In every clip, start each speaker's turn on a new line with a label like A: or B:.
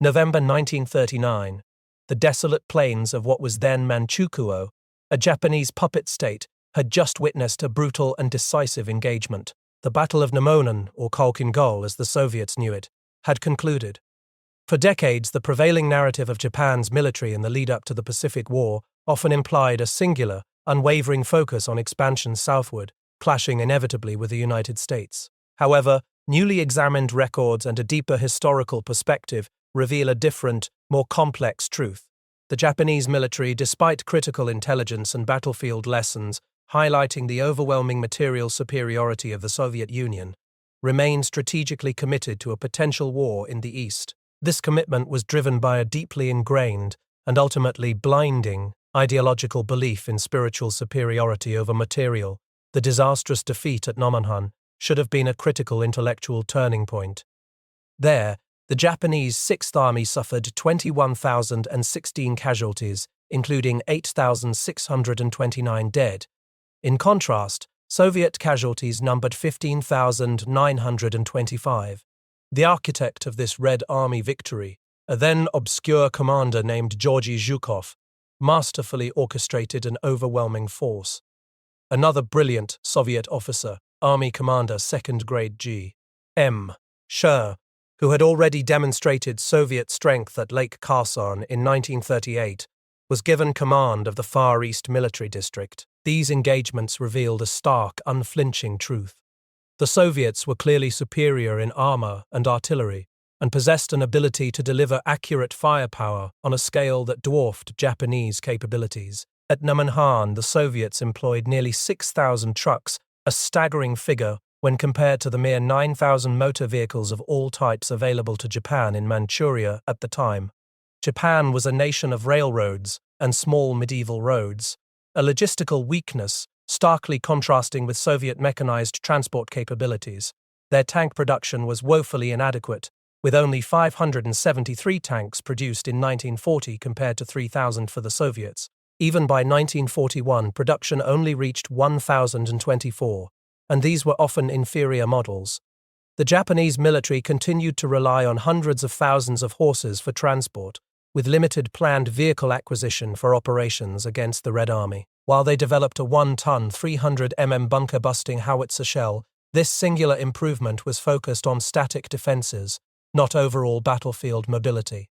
A: November 1939. The desolate plains of what was then Manchukuo, a Japanese puppet state, had just witnessed a brutal and decisive engagement. The Battle of Namonon, or Khalkhin Gol as the Soviets knew it, had concluded. For decades, the prevailing narrative of Japan's military in the lead-up to the Pacific War often implied a singular, unwavering focus on expansion southward, clashing inevitably with the United States. However, newly examined records and a deeper historical perspective reveal a different, more complex truth. The Japanese military, despite critical intelligence and battlefield lessons highlighting the overwhelming material superiority of the Soviet Union, remained strategically committed to a potential war in the East. This commitment was driven by a deeply ingrained and ultimately blinding ideological belief in spiritual superiority over material. The disastrous defeat at Nomonhan should have been a critical intellectual turning point. There, the Japanese Sixth Army suffered 21,016 casualties, including 8,629 dead. In contrast, Soviet casualties numbered 15,925. The architect of this Red Army victory, a then obscure commander named Georgy Zhukov, masterfully orchestrated an overwhelming force. Another brilliant Soviet officer, Army Commander 2nd Grade G. M. Sher, who had already demonstrated Soviet strength at Lake Kherson in 1938, was given command of the Far East Military District. These engagements revealed a stark, unflinching truth. The Soviets were clearly superior in armor and artillery, and possessed an ability to deliver accurate firepower on a scale that dwarfed Japanese capabilities. At Nomonhan, the Soviets employed nearly 6,000 trucks, a staggering figure when compared to the mere 9,000 motor vehicles of all types available to Japan in Manchuria at the time. Japan was a nation of railroads and small medieval roads, a logistical weakness starkly contrasting with Soviet mechanized transport capabilities. Their tank production was woefully inadequate, with only 573 tanks produced in 1940 compared to 3,000 for the Soviets. Even by 1941, production only reached 1,024, and these were often inferior models. The Japanese military continued to rely on hundreds of thousands of horses for transport, with limited planned vehicle acquisition for operations against the Red Army. While they developed a 1-ton 300 mm bunker-busting howitzer shell, this singular improvement was focused on static defenses, not overall battlefield mobility.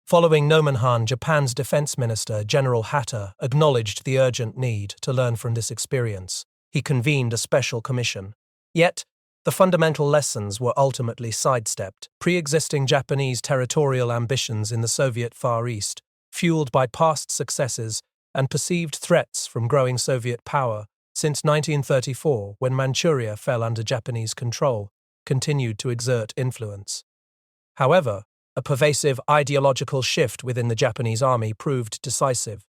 A: Following Nomonhan, Japan's defense minister, General Hatta, acknowledged the urgent need to learn from this experience. He convened a special commission. Yet, the fundamental lessons were ultimately sidestepped. Pre-existing Japanese territorial ambitions in the Soviet Far East, fueled by past successes and perceived threats from growing Soviet power since 1934, when Manchuria fell under Japanese control, continued to exert influence. However, a pervasive ideological shift within the Japanese army proved decisive.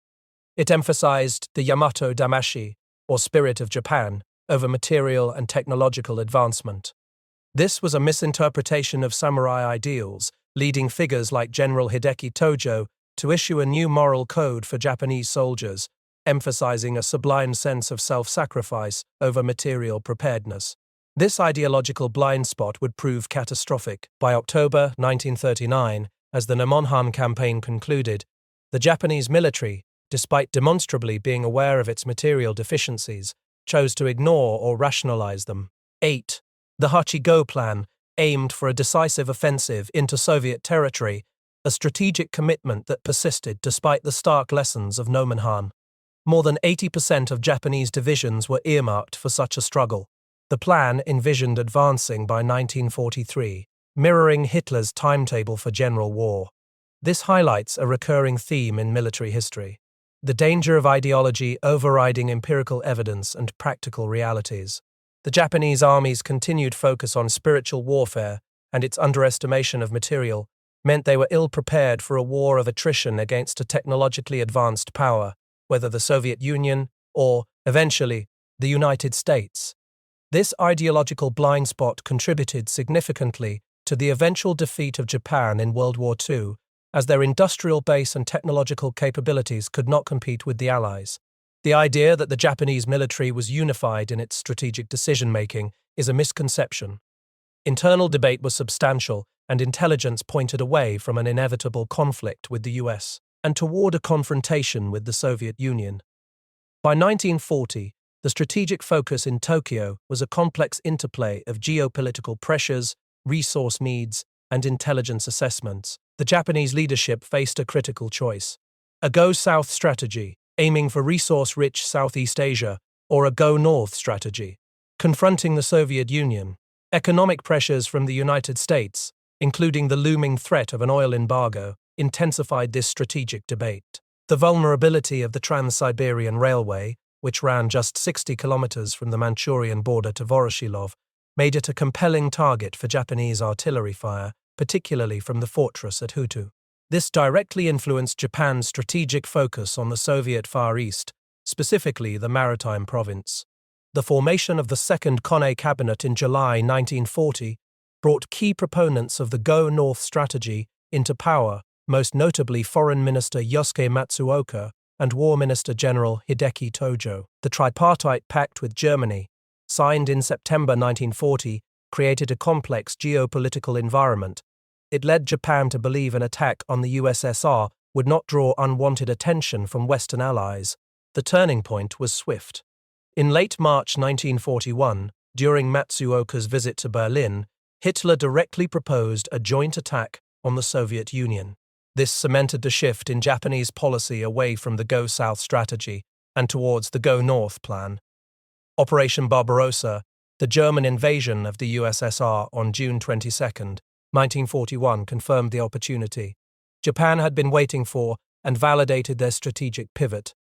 A: It emphasized the Yamato Damashi, or spirit of Japan, over material and technological advancement. This was a misinterpretation of samurai ideals, leading figures like General Hideki Tojo to issue a new moral code for Japanese soldiers, emphasizing a sublime sense of self-sacrifice over material preparedness. This ideological blind spot would prove catastrophic. By October 1939, as the Nomonhan campaign concluded, the Japanese military, despite demonstrably being aware of its material deficiencies, chose to ignore or rationalize them. 8. The Hachi-Go plan aimed for a decisive offensive into Soviet territory, a strategic commitment that persisted despite the stark lessons of Nomonhan. More than 80% of Japanese divisions were earmarked for such a struggle. The plan envisioned advancing by 1943, mirroring Hitler's timetable for general war. This highlights a recurring theme in military history: the danger of ideology overriding empirical evidence and practical realities. The Japanese army's continued focus on spiritual warfare and its underestimation of material meant they were ill-prepared for a war of attrition against a technologically advanced power, whether the Soviet Union or, eventually, the United States. This ideological blind spot contributed significantly to the eventual defeat of Japan in World War II, as their industrial base and technological capabilities could not compete with the Allies. The idea that the Japanese military was unified in its strategic decision-making is a misconception. Internal debate was substantial, and intelligence pointed away from an inevitable conflict with the US and toward a confrontation with the Soviet Union. By 1940, the strategic focus in Tokyo was a complex interplay of geopolitical pressures, resource needs, and intelligence assessments. The Japanese leadership faced a critical choice: a go-south strategy, aiming for resource-rich Southeast Asia, or a go-north strategy, confronting the Soviet Union. Economic pressures from the United States, including the looming threat of an oil embargo, intensified this strategic debate. The vulnerability of the Trans-Siberian Railway, which ran just 60 kilometers from the Manchurian border to Voroshilov, made it a compelling target for Japanese artillery fire, particularly from the fortress at Hutu. This directly influenced Japan's strategic focus on the Soviet Far East, specifically the Maritime Province. The formation of the Second Kone Cabinet in July 1940 brought key proponents of the Go-North strategy into power, most notably Foreign Minister Yosuke Matsuoka and War Minister General Hideki Tojo. The Tripartite Pact with Germany, signed in September 1940, created a complex geopolitical environment. It led Japan to believe an attack on the USSR would not draw unwanted attention from Western allies. The turning point was swift. In late March 1941, during Matsuoka's visit to Berlin, Hitler directly proposed a joint attack on the Soviet Union. This cemented the shift in Japanese policy away from the Go-South strategy and towards the Go-North plan. Operation Barbarossa, the German invasion of the USSR on June 22, 1941, confirmed the opportunity Japan had been waiting for and validated their strategic pivot.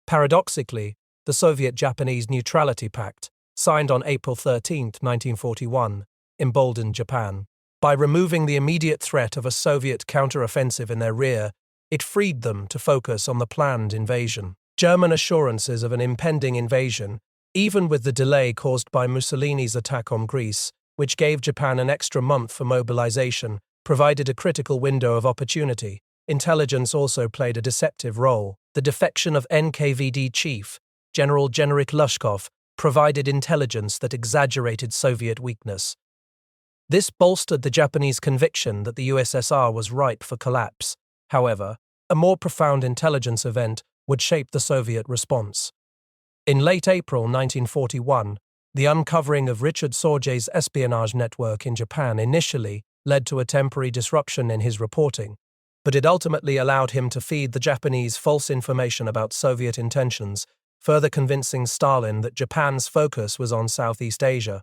A: Paradoxically, the Soviet-Japanese Neutrality Pact, signed on April 13, 1941, emboldened Japan. By removing the immediate threat of a Soviet counteroffensive in their rear, it freed them to focus on the planned invasion. German assurances of an impending invasion, even with the delay caused by Mussolini's attack on Greece, which gave Japan an extra month for mobilization, provided a critical window of opportunity. Intelligence also played a deceptive role. The defection of NKVD chief, General Genrikh Lushkov, provided intelligence that exaggerated Soviet weakness. This bolstered the Japanese conviction that the USSR was ripe for collapse. However, a more profound intelligence event would shape the Soviet response. In late April 1941, the uncovering of Richard Sorge's espionage network in Japan initially led to a temporary disruption in his reporting, but it ultimately allowed him to feed the Japanese false information about Soviet intentions, further convincing Stalin that Japan's focus was on Southeast Asia.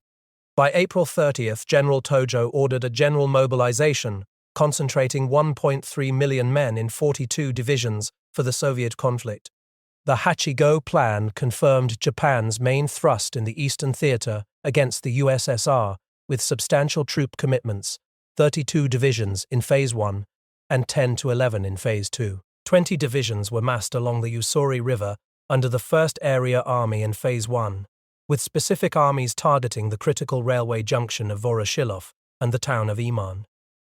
A: By April 30th, General Tojo ordered a general mobilization, concentrating 1.3 million men in 42 divisions for the Soviet conflict. The Hachigo Plan confirmed Japan's main thrust in the Eastern Theater against the USSR, with substantial troop commitments, 32 divisions in Phase 1 and 10 to 11 in Phase 2. 20 divisions were massed along the Ussuri River under the 1st Area Army in Phase 1, with specific armies targeting the critical railway junction of Voroshilov and the town of Iman.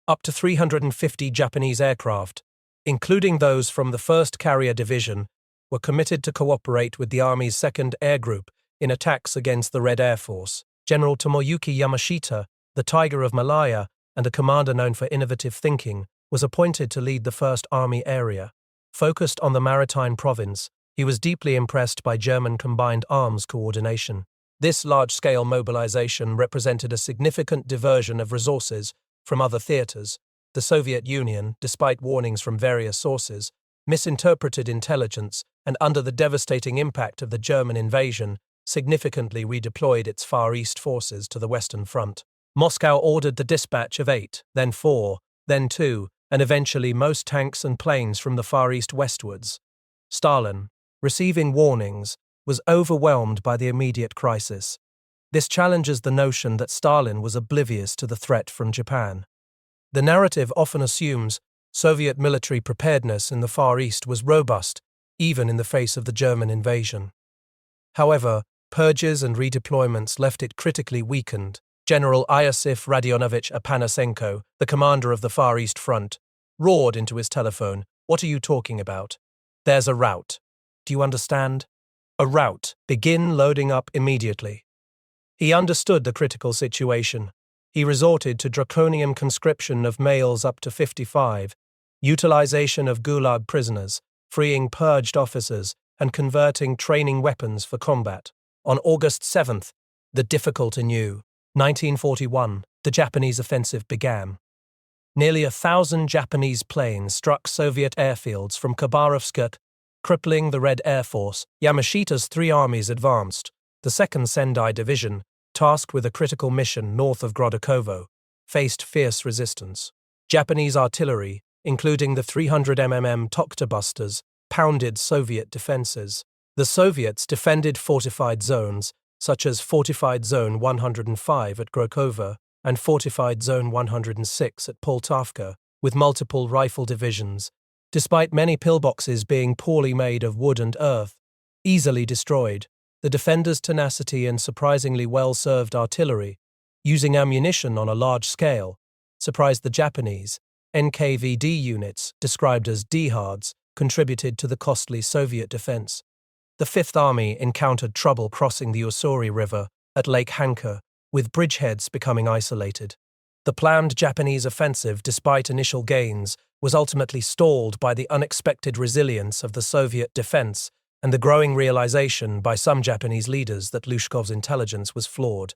A: Up to 350 Japanese aircraft, including those from the 1st Carrier Division, were committed to cooperate with the Army's 2nd Air Group in attacks against the Red Air Force. General Tomoyuki Yamashita, the Tiger of Malaya and a commander known for innovative thinking, was appointed to lead the 1st Army area. Focused on the Maritime Province, he was deeply impressed by German combined arms coordination. This large-scale mobilization represented a significant diversion of resources from other theaters. The Soviet Union, despite warnings from various sources, misinterpreted intelligence and, under the devastating impact of the German invasion, significantly redeployed its Far East forces to the Western Front. Moscow ordered the dispatch of 8, then 4, then 2, and eventually most tanks and planes from the Far East westwards. Stalin, receiving warnings, was overwhelmed by the immediate crisis. This challenges the notion that Stalin was oblivious to the threat from Japan. The narrative often assumes Soviet military preparedness in the Far East was robust, even in the face of the German invasion. However, purges and redeployments left it critically weakened. General Iosif Radionovich Apanasenko, the commander of the Far East Front, roared into his telephone, "What are you talking about? There's a rout. Do you understand? A rout. Begin loading up immediately." He understood the critical situation. He resorted to draconian conscription of males up to 55, utilization of gulag prisoners, freeing purged officers, and converting training weapons for combat. On August 7th, the difficult anew, 1941, the Japanese offensive began. Nearly 1,000 Japanese planes struck Soviet airfields from Khabarovsk, crippling the Red Air Force. Yamashita's three armies advanced. The 2nd Sendai Division, tasked with a critical mission north of Grodokovo, faced fierce resistance. Japanese artillery, including the 300 mm Toktobusters, pounded Soviet defenses. The Soviets defended fortified zones, such as Fortified Zone 105 at Grokovo and Fortified Zone 106 at Poltavka, with multiple rifle divisions, despite many pillboxes being poorly made of wood and earth, easily destroyed. The defenders' tenacity and surprisingly well-served artillery, using ammunition on a large scale, surprised the Japanese. NKVD units, described as D-hards, contributed to the costly Soviet defense. The Fifth Army encountered trouble crossing the Ussuri River at Lake Hanka, with bridgeheads becoming isolated. The planned Japanese offensive, despite initial gains, was ultimately stalled by the unexpected resilience of the Soviet defense and the growing realization by some Japanese leaders that Lushkov's intelligence was flawed.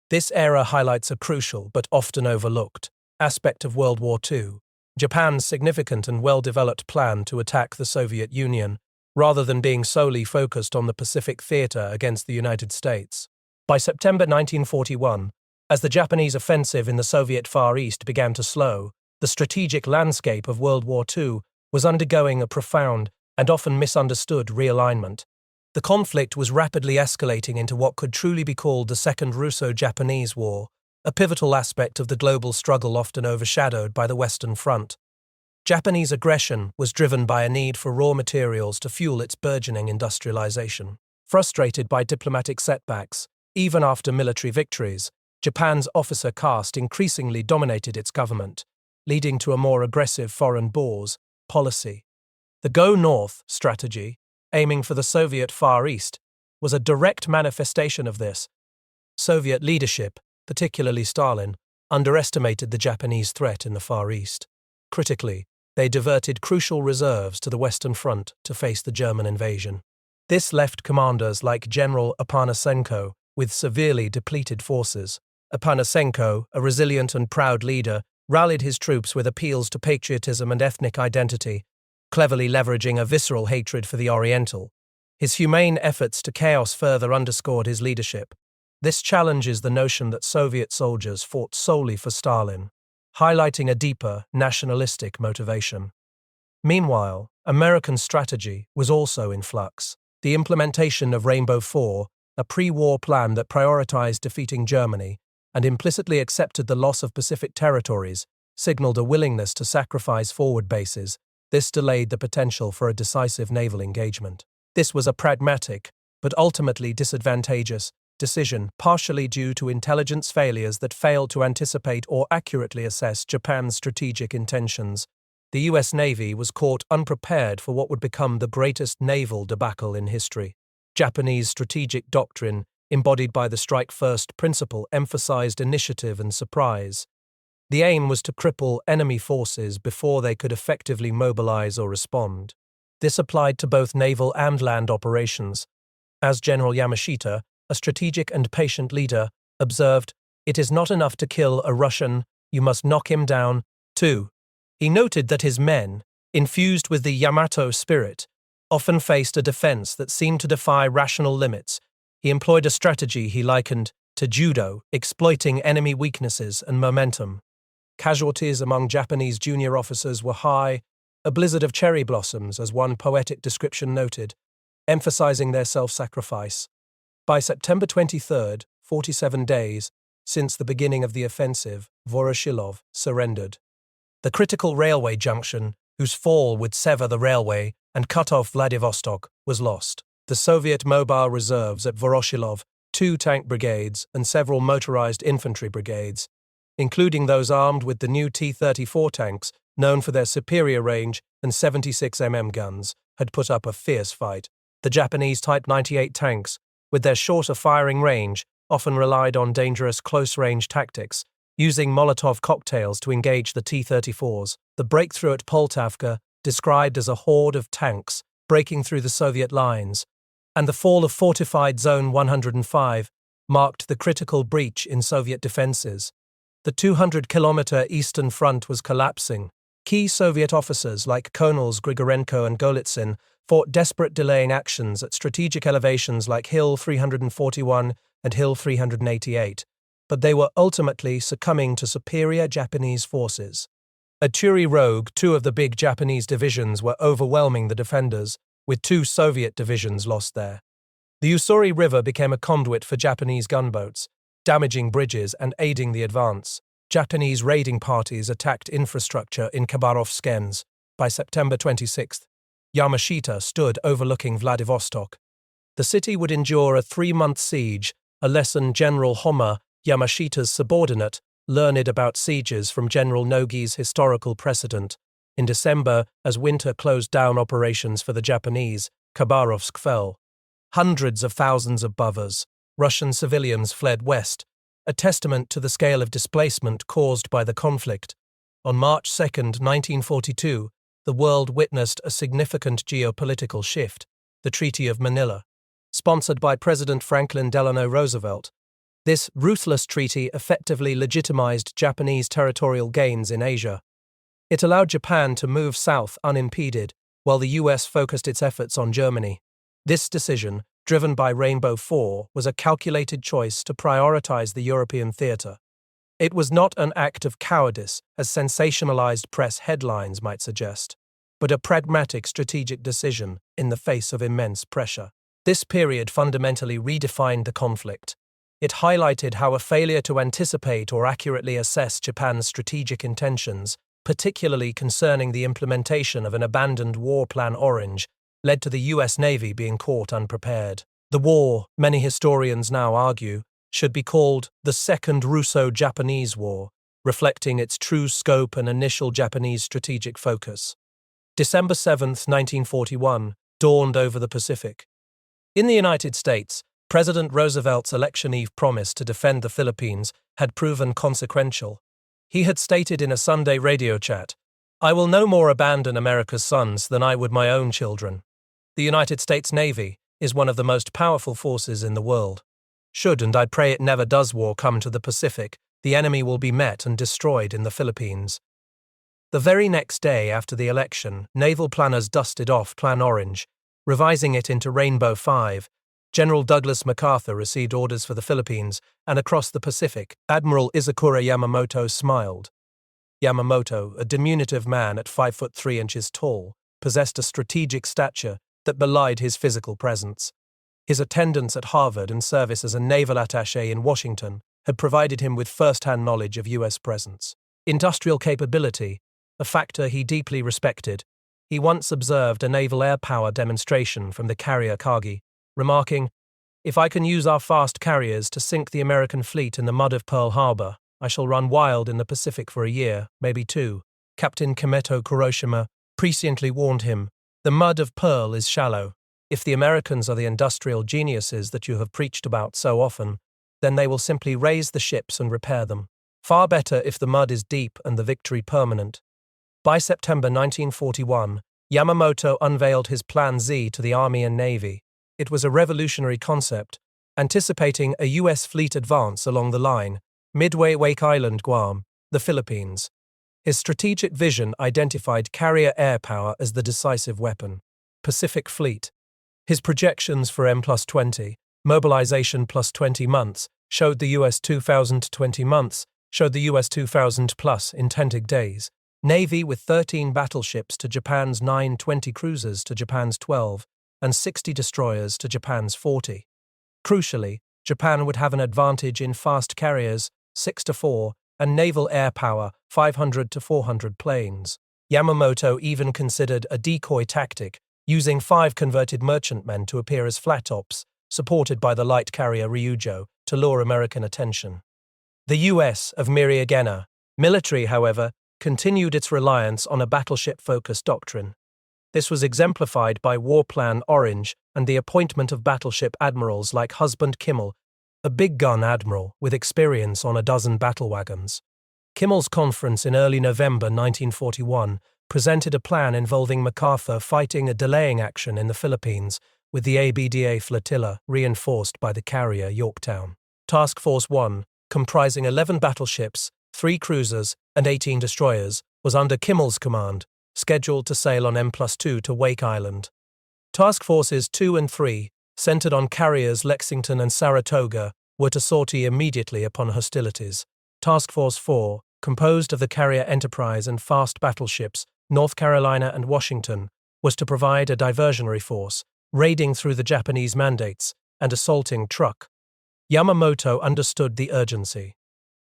A: This era highlights a crucial, but often overlooked, aspect of World War II, Japan's significant and well-developed plan to attack the Soviet Union, rather than being solely focused on the Pacific theater against the United States. By September 1941, as the Japanese offensive in the Soviet Far East began to slow, the strategic landscape of World War II was undergoing a profound and often misunderstood realignment. The conflict was rapidly escalating into what could truly be called the Second Russo-Japanese War, a pivotal aspect of the global struggle often overshadowed by the Western Front. Japanese aggression was driven by a need for raw materials to fuel its burgeoning industrialization. Frustrated by diplomatic setbacks, even after military victories, Japan's officer caste increasingly dominated its government, leading to a more aggressive foreign borders policy. The Go North strategy, aiming for the Soviet Far East, was a direct manifestation of this. Soviet leadership, particularly Stalin, underestimated the Japanese threat in the Far East. Critically, they diverted crucial reserves to the Western Front to face the German invasion. This left commanders like General Apanasenko with severely depleted forces. Apanasenko, a resilient and proud leader, rallied his troops with appeals to patriotism and ethnic identity, cleverly leveraging a visceral hatred for the Oriental. His humane efforts to chaos further underscored his leadership. This challenges the notion that Soviet soldiers fought solely for Stalin, highlighting a deeper, nationalistic motivation. Meanwhile, American strategy was also in flux. The implementation of Rainbow 4, a pre-war plan that prioritized defeating Germany and implicitly accepted the loss of Pacific territories, signaled a willingness to sacrifice forward bases. This delayed the potential for a decisive naval engagement. This was a pragmatic, but ultimately disadvantageous, decision, partially due to intelligence failures that failed to anticipate or accurately assess Japan's strategic intentions. The US Navy was caught unprepared for what would become the greatest naval debacle in history. Japanese strategic doctrine, embodied by the strike-first principle, emphasized initiative and surprise. The aim was to cripple enemy forces before they could effectively mobilize or respond. This applied to both naval and land operations. As General Yamashita, a strategic and patient leader, observed, "It is not enough to kill a Russian, you must knock him down, too." He noted that his men, infused with the Yamato spirit, often faced a defense that seemed to defy rational limits. He employed a strategy he likened to judo, exploiting enemy weaknesses and momentum. Casualties among Japanese junior officers were high, a blizzard of cherry blossoms, as one poetic description noted, emphasizing their self-sacrifice. By September 23rd, 47 days since the beginning of the offensive, Voroshilov surrendered. The critical railway junction, whose fall would sever the railway and cut off Vladivostok, was lost. The Soviet mobile reserves at Voroshilov, 2 tank brigades and several motorized infantry brigades, including those armed with the new T-34 tanks, known for their superior range and 76 mm guns, had put up a fierce fight. The Japanese Type 98 tanks, with their shorter firing range, often relied on dangerous close-range tactics, using Molotov cocktails to engage the T-34s. The breakthrough at Poltavka, described as a horde of tanks breaking through the Soviet lines, and the fall of fortified Zone 105 marked the critical breach in Soviet defenses. The 200-kilometer Eastern Front was collapsing. Key Soviet officers like Colonels Grigorenko and Golitsyn fought desperate delaying actions at strategic elevations like Hill 341 and Hill 388, but they were ultimately succumbing to superior Japanese forces. At Turi Rogue, two of the big Japanese divisions were overwhelming the defenders, with two Soviet divisions lost there. The Ussuri River became a conduit for Japanese gunboats, damaging bridges and aiding the advance. Japanese raiding parties attacked infrastructure in Khabarovsk. By September 26, Yamashita stood overlooking Vladivostok. The city would endure a 3-month siege, a lesson General Homer, Yamashita's subordinate, learned about sieges from General Nogi's historical precedent. In December, as winter closed down operations for the Japanese, Khabarovsk fell. Hundreds of thousands of Bavars, Russian civilians fled west, a testament to the scale of displacement caused by the conflict. On March 2, 1942, the world witnessed a significant geopolitical shift, the Treaty of Manila. Sponsored by President Franklin Delano Roosevelt, this ruthless treaty effectively legitimized Japanese territorial gains in Asia. It allowed Japan to move south unimpeded, while the US focused its efforts on Germany. This decision, driven by Rainbow 4, was a calculated choice to prioritize the European theater. It was not an act of cowardice, as sensationalized press headlines might suggest, but a pragmatic strategic decision in the face of immense pressure. This period fundamentally redefined the conflict. It highlighted how a failure to anticipate or accurately assess Japan's strategic intentions, particularly concerning the implementation of an abandoned War Plan Orange, led to the US Navy being caught unprepared. The war, many historians now argue, should be called the Second Russo-Japanese War, reflecting its true scope and initial Japanese strategic focus. December 7, 1941, dawned over the Pacific. In the United States, President Roosevelt's election eve promise to defend the Philippines had proven consequential. He had stated in a Sunday radio chat, "I will no more abandon America's sons than I would my own children." The United States Navy is one of the most powerful forces in the world. Should, and I pray it never does, war come to the Pacific, the enemy will be met and destroyed in the Philippines. The very next day after the election, naval planners dusted off Plan Orange, revising it into Rainbow 5. General Douglas MacArthur received orders for the Philippines, and across the Pacific, Admiral Izakura Yamamoto smiled. Yamamoto, a diminutive man at 5'3" tall, possessed a strategic stature that belied his physical presence. His attendance at Harvard and service as a naval attaché in Washington had provided him with first-hand knowledge of U.S. presence. Industrial capability, a factor he deeply respected, he once observed a naval air power demonstration from the carrier Kagi, remarking, "If I can use our fast carriers to sink the American fleet in the mud of Pearl Harbor, I shall run wild in the Pacific for a year, maybe two." Captain Kimeto Kuroshima presciently warned him, "The mud of Pearl is shallow. If the Americans are the industrial geniuses that you have preached about so often, then they will simply raise the ships and repair them. Far better if the mud is deep and the victory permanent." By September 1941, Yamamoto unveiled his Plan Z to the Army and Navy. It was a revolutionary concept, anticipating a U.S. fleet advance along the line, midway Wake Island, Guam, the Philippines. His strategic vision identified carrier air power as the decisive weapon. Pacific Fleet. His projections for M+20, mobilization plus 20 months, showed the US 2020 months, showed the US 2000 plus intended days. Navy with 13 battleships to Japan's 9, 20 cruisers to Japan's 12, and 60 destroyers to Japan's 40. Crucially, Japan would have an advantage in fast carriers, 6-4, and naval air power, 500 to 400 planes. Yamamoto even considered a decoy tactic, using 5 converted merchantmen to appear as flat-tops, supported by the light carrier Ryujo, to lure American attention. The U.S. of Miriagena military, however, continued its reliance on a battleship-focused doctrine. This was exemplified by War Plan Orange and the appointment of battleship admirals like Husband Kimmel, a big gun admiral with experience on a dozen battle wagons. Kimmel's conference in early November 1941 presented a plan involving MacArthur fighting a delaying action in the Philippines with the ABDA flotilla reinforced by the carrier Yorktown. Task Force 1, comprising 11 battleships, 3 cruisers, and 18 destroyers, was under Kimmel's command, scheduled to sail on M+2 to Wake Island. Task Forces 2 and 3, centered on carriers Lexington and Saratoga, were to sortie immediately upon hostilities. Task Force 4, composed of the carrier Enterprise and fast battleships North Carolina and Washington, was to provide a diversionary force, raiding through the Japanese mandates and assaulting Truk. Yamamoto understood the urgency.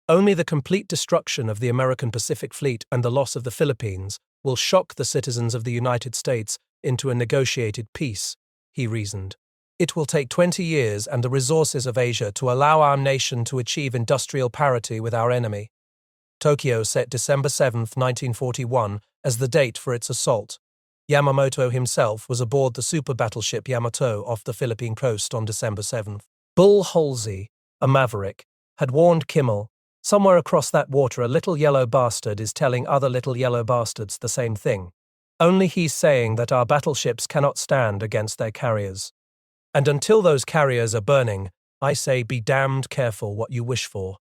A: Only the complete destruction of the American Pacific Fleet and the loss of the Philippines will shock the citizens of the United States into a negotiated peace, he reasoned. It will take 20 years and the resources of Asia to allow our nation to achieve industrial parity with our enemy. Tokyo set December 7, 1941, as the date for its assault. Yamamoto himself was aboard the super battleship Yamato off the Philippine coast on December 7. Bull Halsey, a maverick, had warned Kimmel, "Somewhere across that water a little yellow bastard is telling other little yellow bastards the same thing. Only he's saying that our battleships cannot stand against their carriers. And until those carriers are burning, I say be damned careful what you wish for."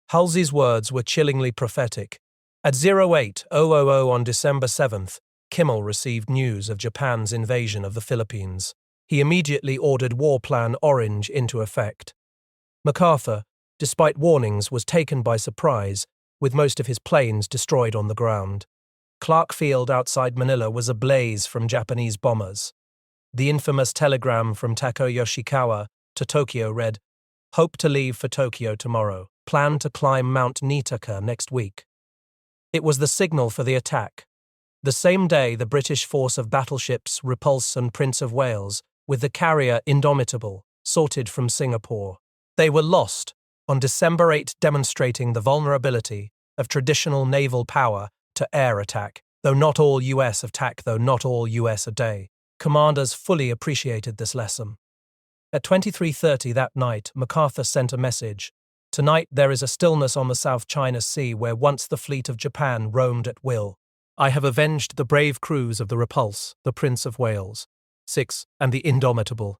A: Halsey's words were chillingly prophetic. At 08:00 on December 7th, Kimmel received news of Japan's invasion of the Philippines. He immediately ordered War Plan Orange into effect. MacArthur, despite warnings, was taken by surprise, with most of his planes destroyed on the ground. Clark Field outside Manila was ablaze from Japanese bombers. The infamous telegram from Tako Yoshikawa to Tokyo read, "Hope to leave for Tokyo tomorrow. Plan to climb Mount Nitaka next week." It was the signal for the attack. The same day, the British force of battleships Repulse and Prince of Wales, with the carrier Indomitable, sorted from Singapore. They were lost on December 8, demonstrating the vulnerability of traditional naval power to air attack, though not all US a day. Commanders fully appreciated this lesson. At 23:30 that night, MacArthur sent a message. "Tonight there is a stillness on the South China Sea where once the fleet of Japan roamed at will. I have avenged the brave crews of the Repulse, the Prince of Wales, 6, and the Indomitable.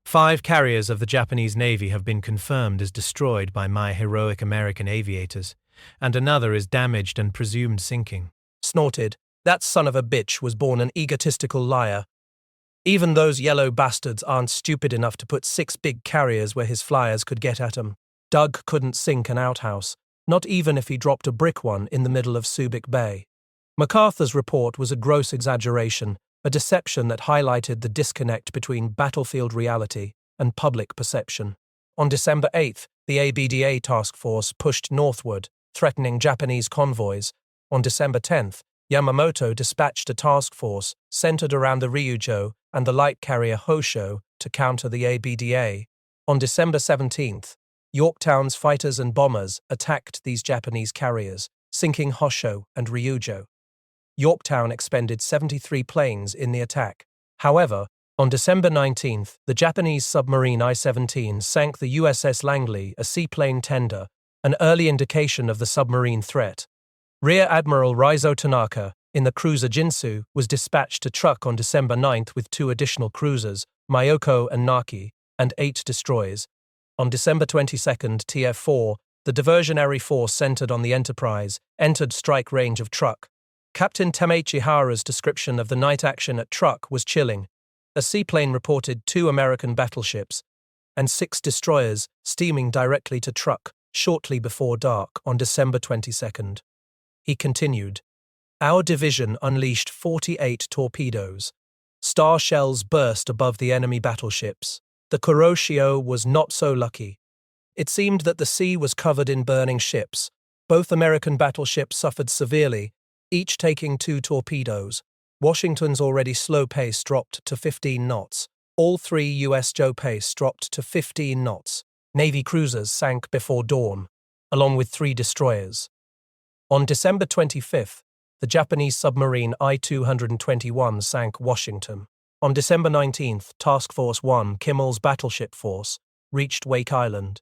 A: 5 carriers of the Japanese Navy have been confirmed as destroyed by my heroic American aviators, and another is damaged and presumed sinking." Snorted, "That son of a bitch was born an egotistical liar. Even those yellow bastards aren't stupid enough to put 6 big carriers where his flyers could get at 'em. Doug couldn't sink an outhouse, not even if he dropped a brick one in the middle of Subic Bay." MacArthur's report was a gross exaggeration, a deception that highlighted the disconnect between battlefield reality and public perception. On December 8th, the ABDA task force pushed northward, threatening Japanese convoys. On December 10th, Yamamoto dispatched a task force centered around the Ryujo and the light carrier Hosho to counter the ABDA. On December 17th, Yorktown's fighters and bombers attacked these Japanese carriers, sinking Hosho and Ryujo. Yorktown expended 73 planes in the attack. However, on December 19th, the Japanese submarine I-17 sank the USS Langley, a seaplane tender, an early indication of the submarine threat. Rear Admiral Raizo Tanaka, in the cruiser Jinsu, was dispatched to Truk on December 9th with 2 additional cruisers, Myoko and Naki, and 8 destroyers. On December 22nd, TF-4, the diversionary force centered on the Enterprise, entered strike range of Truk. Captain Temeichi Hara's description of the night action at Truk was chilling. A seaplane reported 2 American battleships and 6 destroyers steaming directly to Truk shortly before dark on December 22nd. He continued, "Our division unleashed 48 torpedoes. Star shells burst above the enemy battleships. The Kuroshio was not so lucky. It seemed that the sea was covered in burning ships. Both American battleships suffered severely, each taking 2 torpedoes. Washington's already slow pace dropped to 15 knots. All 3 U.S. Joe pace dropped to 15 knots. Navy cruisers sank before dawn, along with 3 destroyers." On December 25th, the Japanese submarine I-221 sank Washington. On December 19th, Task Force 1, Kimmel's battleship force, reached Wake Island.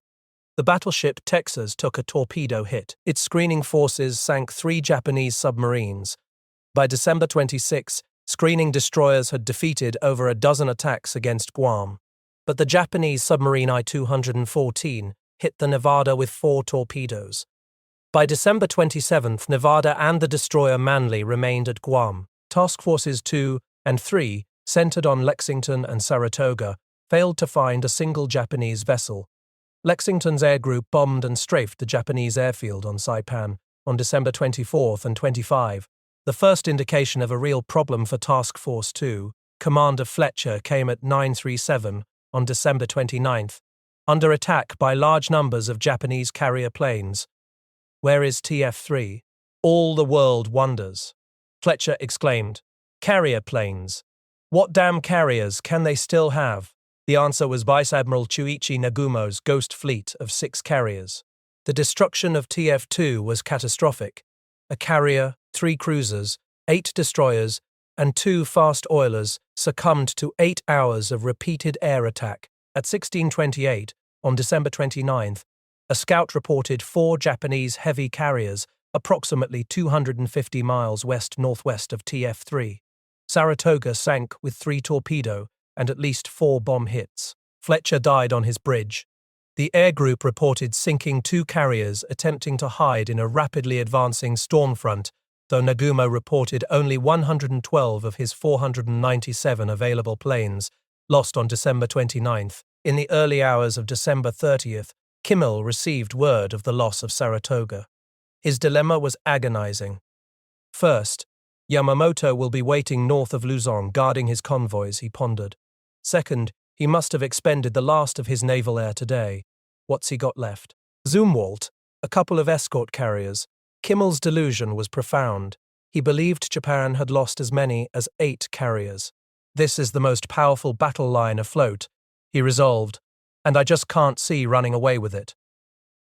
A: The battleship Texas took a torpedo hit. Its screening forces sank 3 Japanese submarines. By December 26, screening destroyers had defeated over a dozen attacks against Guam. But the Japanese submarine I-214 hit the Nevada with 4 torpedoes. By December 27, Nevada and the destroyer Manly remained at Guam. Task Forces 2 and 3, centered on Lexington and Saratoga, failed to find a single Japanese vessel. Lexington's air group bombed and strafed the Japanese airfield on Saipan on December 24 and 25. The first indication of a real problem for Task Force 2, Commander Fletcher, came at 9:37 on December 29, under attack by large numbers of Japanese carrier planes. "Where is TF-3? All the world wonders," Fletcher exclaimed. "Carrier planes. What damn carriers can they still have?" The answer was Vice Admiral Chuichi Nagumo's Ghost fleet of 6 carriers. The destruction of TF-2 was catastrophic. A carrier, 3 cruisers, 8 destroyers, and 2 fast oilers succumbed to 8 hours of repeated air attack. At 16:28, on December 29, a scout reported 4 Japanese heavy carriers approximately 250 miles west-northwest of TF-3. Saratoga sank with 3 torpedo and at least 4 bomb hits. Fletcher died on his bridge. The air group reported sinking 2 carriers attempting to hide in a rapidly advancing storm front, though Nagumo reported only 112 of his 497 available planes lost on December 29. In the early hours of December 30, Kimmel received word of the loss of Saratoga. His dilemma was agonizing. First, Yamamoto will be waiting north of Luzon guarding his convoys, he pondered. Second, he must have expended the last of his naval air today. What's he got left? Zumwalt, a couple of escort carriers. Kimmel's delusion was profound. He believed Japan had lost as many as 8 carriers. This is the most powerful battle line afloat, he resolved, and I just can't see running away with it.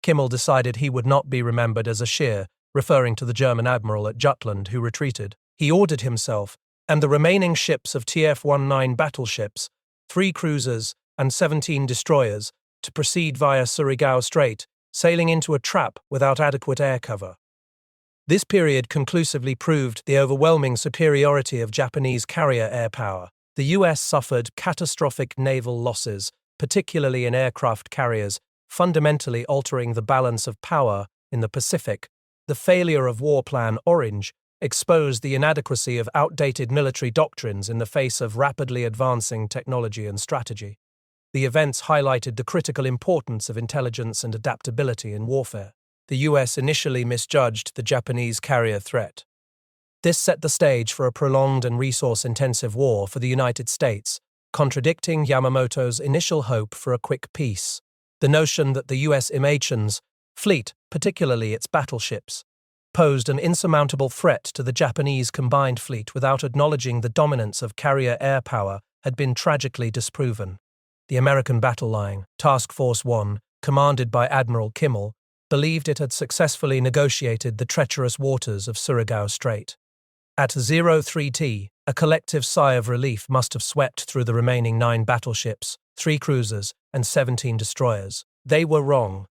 A: Kimmel decided he would not be remembered as a sheer, referring to the German admiral at Jutland who retreated. He ordered himself and the remaining ships of TF-19 battleships, 3 cruisers and 17 destroyers, to proceed via Surigao Strait, sailing into a trap without adequate air cover. This period conclusively proved the overwhelming superiority of Japanese carrier air power. The US suffered catastrophic naval losses, particularly in aircraft carriers, fundamentally altering the balance of power in the Pacific. The failure of War Plan Orange exposed the inadequacy of outdated military doctrines in the face of rapidly advancing technology and strategy. The events highlighted the critical importance of intelligence and adaptability in warfare. The US initially misjudged the Japanese carrier threat. This set the stage for a prolonged and resource-intensive war for the United States, contradicting Yamamoto's initial hope for a quick peace. The notion that the US Imachion's fleet, particularly its battleships, posed an insurmountable threat to the Japanese combined fleet without acknowledging the dominance of carrier air power had been tragically disproven. The American battle line, Task Force 1, commanded by Admiral Kimmel, believed it had successfully negotiated the treacherous waters of Surigao Strait. At 03T, a collective sigh of relief must have swept through the remaining 9 battleships, 3 cruisers, and 17 destroyers. They were wrong.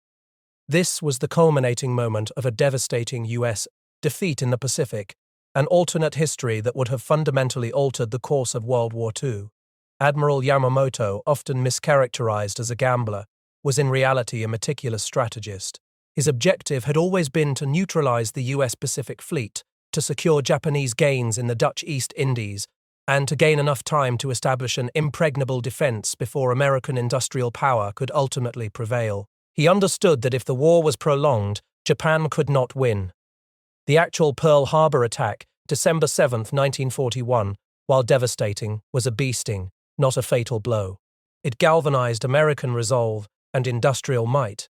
A: This was the culminating moment of a devastating US defeat in the Pacific, an alternate history that would have fundamentally altered the course of World War II. Admiral Yamamoto, often mischaracterized as a gambler, was in reality a meticulous strategist. His objective had always been to neutralize the US Pacific Fleet, to secure Japanese gains in the Dutch East Indies, and to gain enough time to establish an impregnable defense before American industrial power could ultimately prevail. He understood that if the war was prolonged, Japan could not win. The actual Pearl Harbor attack, December 7, 1941, while devastating, was a beasting, not a fatal blow. It galvanized American resolve and industrial might.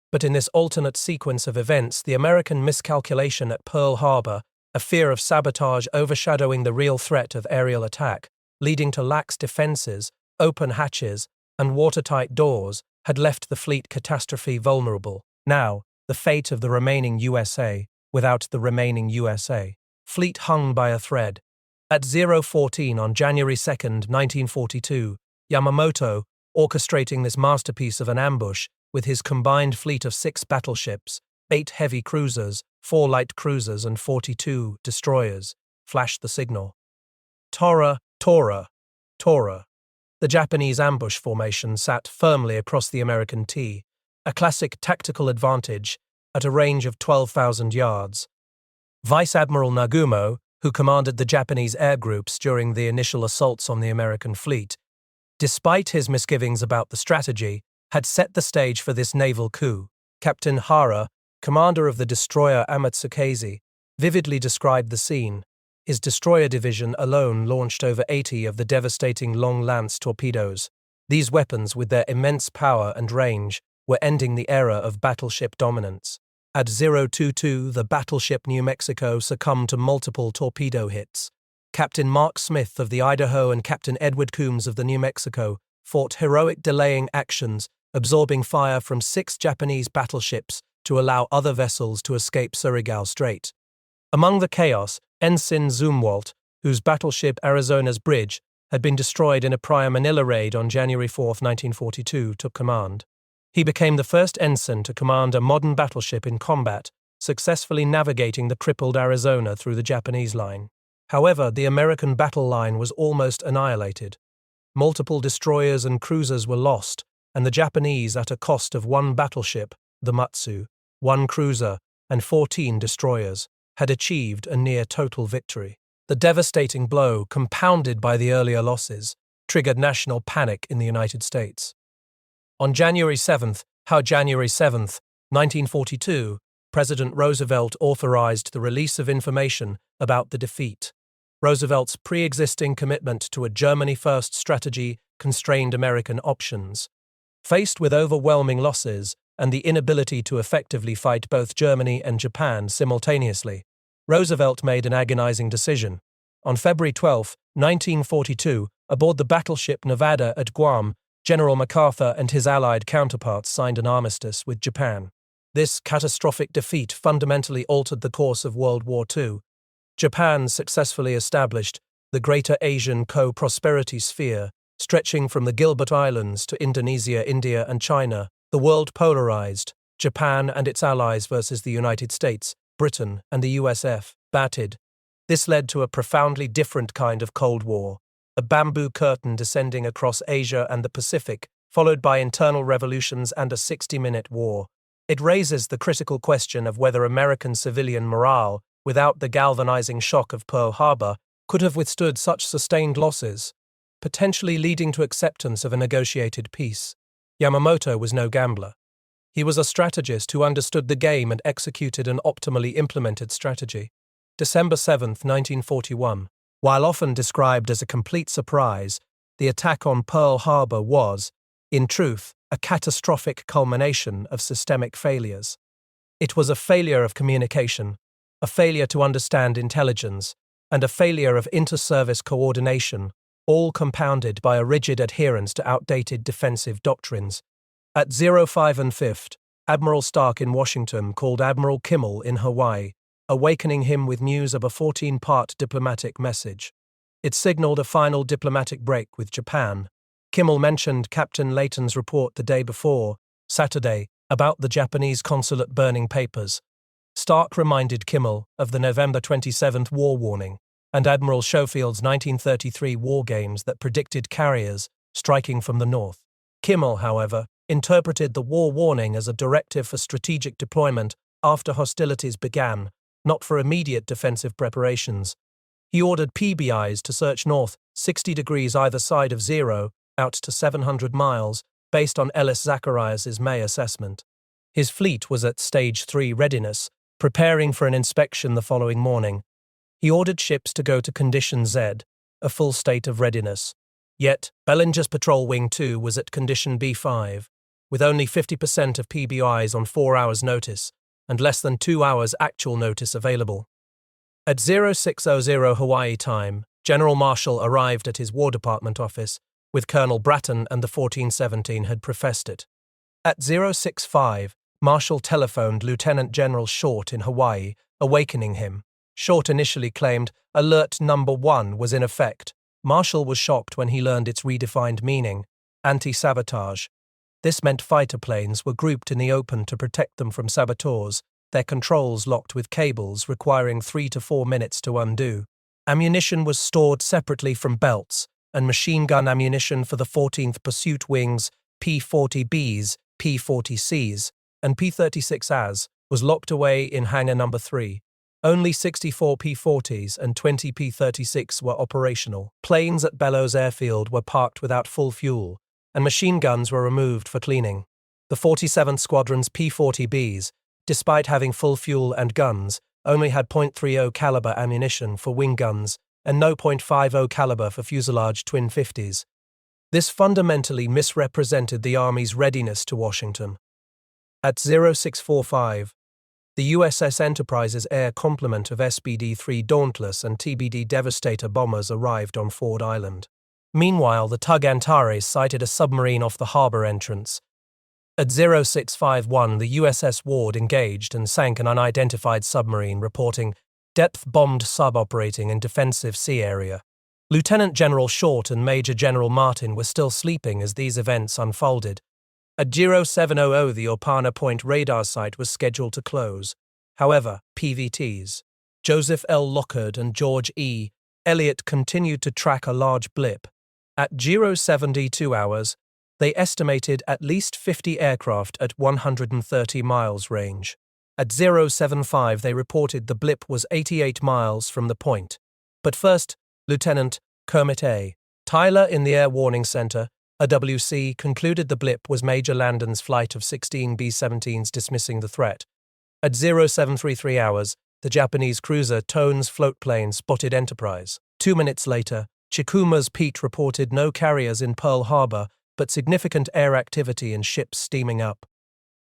A: But in this alternate sequence of events, the American miscalculation at Pearl Harbor, a fear of sabotage overshadowing the real threat of aerial attack, leading to lax defenses, open hatches, and watertight doors, had left the fleet catastrophe vulnerable. Now, the fate of the remaining USA, without the remaining USA, fleet hung by a thread. At 014 on January 2, 1942, Yamamoto orchestrating this masterpiece of an ambush with his combined fleet of 6 battleships, 8 heavy cruisers, 4 light cruisers, and 42 destroyers, flashed the signal. Tora, Tora, Tora. The Japanese ambush formation sat firmly across the American T, a classic tactical advantage at a range of 12,000 yards. Vice Admiral Nagumo, who commanded the Japanese air groups during the initial assaults on the American fleet, despite his misgivings about the strategy, had set the stage for this naval coup. Captain Hara, commander of the destroyer Amatsukaze, vividly described the scene. His destroyer division alone launched over 80 of the devastating long lance torpedoes. These weapons, with their immense power and range, were ending the era of battleship dominance. At 022, the battleship New Mexico succumbed to multiple torpedo hits. Captain Mark Smith of the Idaho and Captain Edward Coombs of the New Mexico fought heroic delaying actions, absorbing fire from 6 Japanese battleships to allow other vessels to escape Surigao Strait. Among the chaos, Ensign Zumwalt, whose battleship Arizona's Bridge had been destroyed in a prior Manila raid on January 4, 1942, took command. He became the first ensign to command a modern battleship in combat, successfully navigating the crippled Arizona through the Japanese line. However, the American battle line was almost annihilated. Multiple destroyers and cruisers were lost, and the Japanese, at a cost of 1 battleship, the Matsu, 1 cruiser, and 14 destroyers, had achieved a near-total victory. The devastating blow, compounded by the earlier losses, triggered national panic in the United States. On January 7th, 1942, President Roosevelt authorized the release of information about the defeat. Roosevelt's pre-existing commitment to a Germany-first strategy constrained American options. Faced with overwhelming losses and the inability to effectively fight both Germany and Japan simultaneously, Roosevelt made an agonizing decision. On February 12, 1942, aboard the battleship Nevada at Guam, General MacArthur and his Allied counterparts signed an armistice with Japan. This catastrophic defeat fundamentally altered the course of World War II. Japan successfully established the Greater Asian Co-Prosperity Sphere, stretching from the Gilbert Islands to Indonesia, India, and China. The world polarized, Japan and its allies versus the United States, Britain, and the USF, batted. This led to a profoundly different kind of Cold War, a bamboo curtain descending across Asia and the Pacific, followed by internal revolutions and a 60-minute war. It raises the critical question of whether American civilian morale, without the galvanizing shock of Pearl Harbor, could have withstood such sustained losses, potentially leading to acceptance of a negotiated peace. Yamamoto was no gambler. He was a strategist who understood the game and executed an optimally implemented strategy. December 7, 1941. While often described as a complete surprise, the attack on Pearl Harbor was, in truth, a catastrophic culmination of systemic failures. It was a failure of communication, a failure to understand intelligence, and a failure of inter-service coordination, all compounded by a rigid adherence to outdated defensive doctrines. At 05 and 5, Admiral Stark in Washington called Admiral Kimmel in Hawaii, awakening him with news of a 14-part diplomatic message. It signaled a final diplomatic break with Japan. Kimmel mentioned Captain Layton's report the day before, Saturday, about the Japanese consulate burning papers. Stark reminded Kimmel of the November 27th war warning and Admiral Schofield's 1933 war games that predicted carriers striking from the north. Kimmel, however, interpreted the war warning as a directive for strategic deployment after hostilities began, not for immediate defensive preparations. He ordered PBIs to search north 60 degrees either side of zero, out to 700 miles, based on Ellis Zacharias's May assessment. His fleet was at Stage 3 readiness, preparing for an inspection the following morning. He ordered ships to go to Condition Z, a full state of readiness. Yet, Bellinger's Patrol Wing 2 was at Condition B5, with only 50% of PBIs on 4 hours' notice, and less than 2 hours actual notice available. At 0600 Hawaii time, General Marshall arrived at his War Department office, with Colonel Bratton and the 1417 had professed it. At 065, Marshall telephoned Lieutenant General Short in Hawaii, awakening him. Short initially claimed Alert Number 1 was in effect. Marshall was shocked when he learned its redefined meaning. Anti-sabotage. This meant fighter planes were grouped in the open to protect them from saboteurs, their controls locked with cables requiring 3 to 4 minutes to undo. Ammunition was stored separately from belts, and machine gun ammunition for the 14th Pursuit Wings, P-40Bs, P-40Cs, and P-36As was locked away in Hangar No. 3. Only 64 P-40s and 20 P-36 were operational. Planes at Bellows Airfield were parked without full fuel, and machine guns were removed for cleaning. The 47th Squadron's P-40Bs, despite having full fuel and guns, only had .30 caliber ammunition for wing guns and no .50 caliber for fuselage twin 50s. This fundamentally misrepresented the Army's readiness to Washington. At 0645, the USS Enterprise's air complement of SBD-3 Dauntless and TBD Devastator bombers arrived on Ford Island. Meanwhile, the tug Antares sighted a submarine off the harbor entrance. At 0651, the USS Ward engaged and sank an unidentified submarine, reporting depth-bombed sub-operating in defensive sea area. Lieutenant General Short and Major General Martin were still sleeping as these events unfolded. At 0700, the Opana Point radar site was scheduled to close. However, PVTs Joseph L. Lockard and George E. Elliott continued to track a large blip. At 072 hours, they estimated at least 50 aircraft at 130 miles range. At 075, they reported the blip was 88 miles from the point. But first, Lieutenant Kermit A. Tyler in the Air Warning Center, AWC, concluded the blip was Major Landon's flight of 16 B-17s dismissing the threat. At 0733 hours, the Japanese cruiser Tone's floatplane spotted Enterprise. 2 minutes later, Chikuma's Pete reported no carriers in Pearl Harbor, but significant air activity and ships steaming up.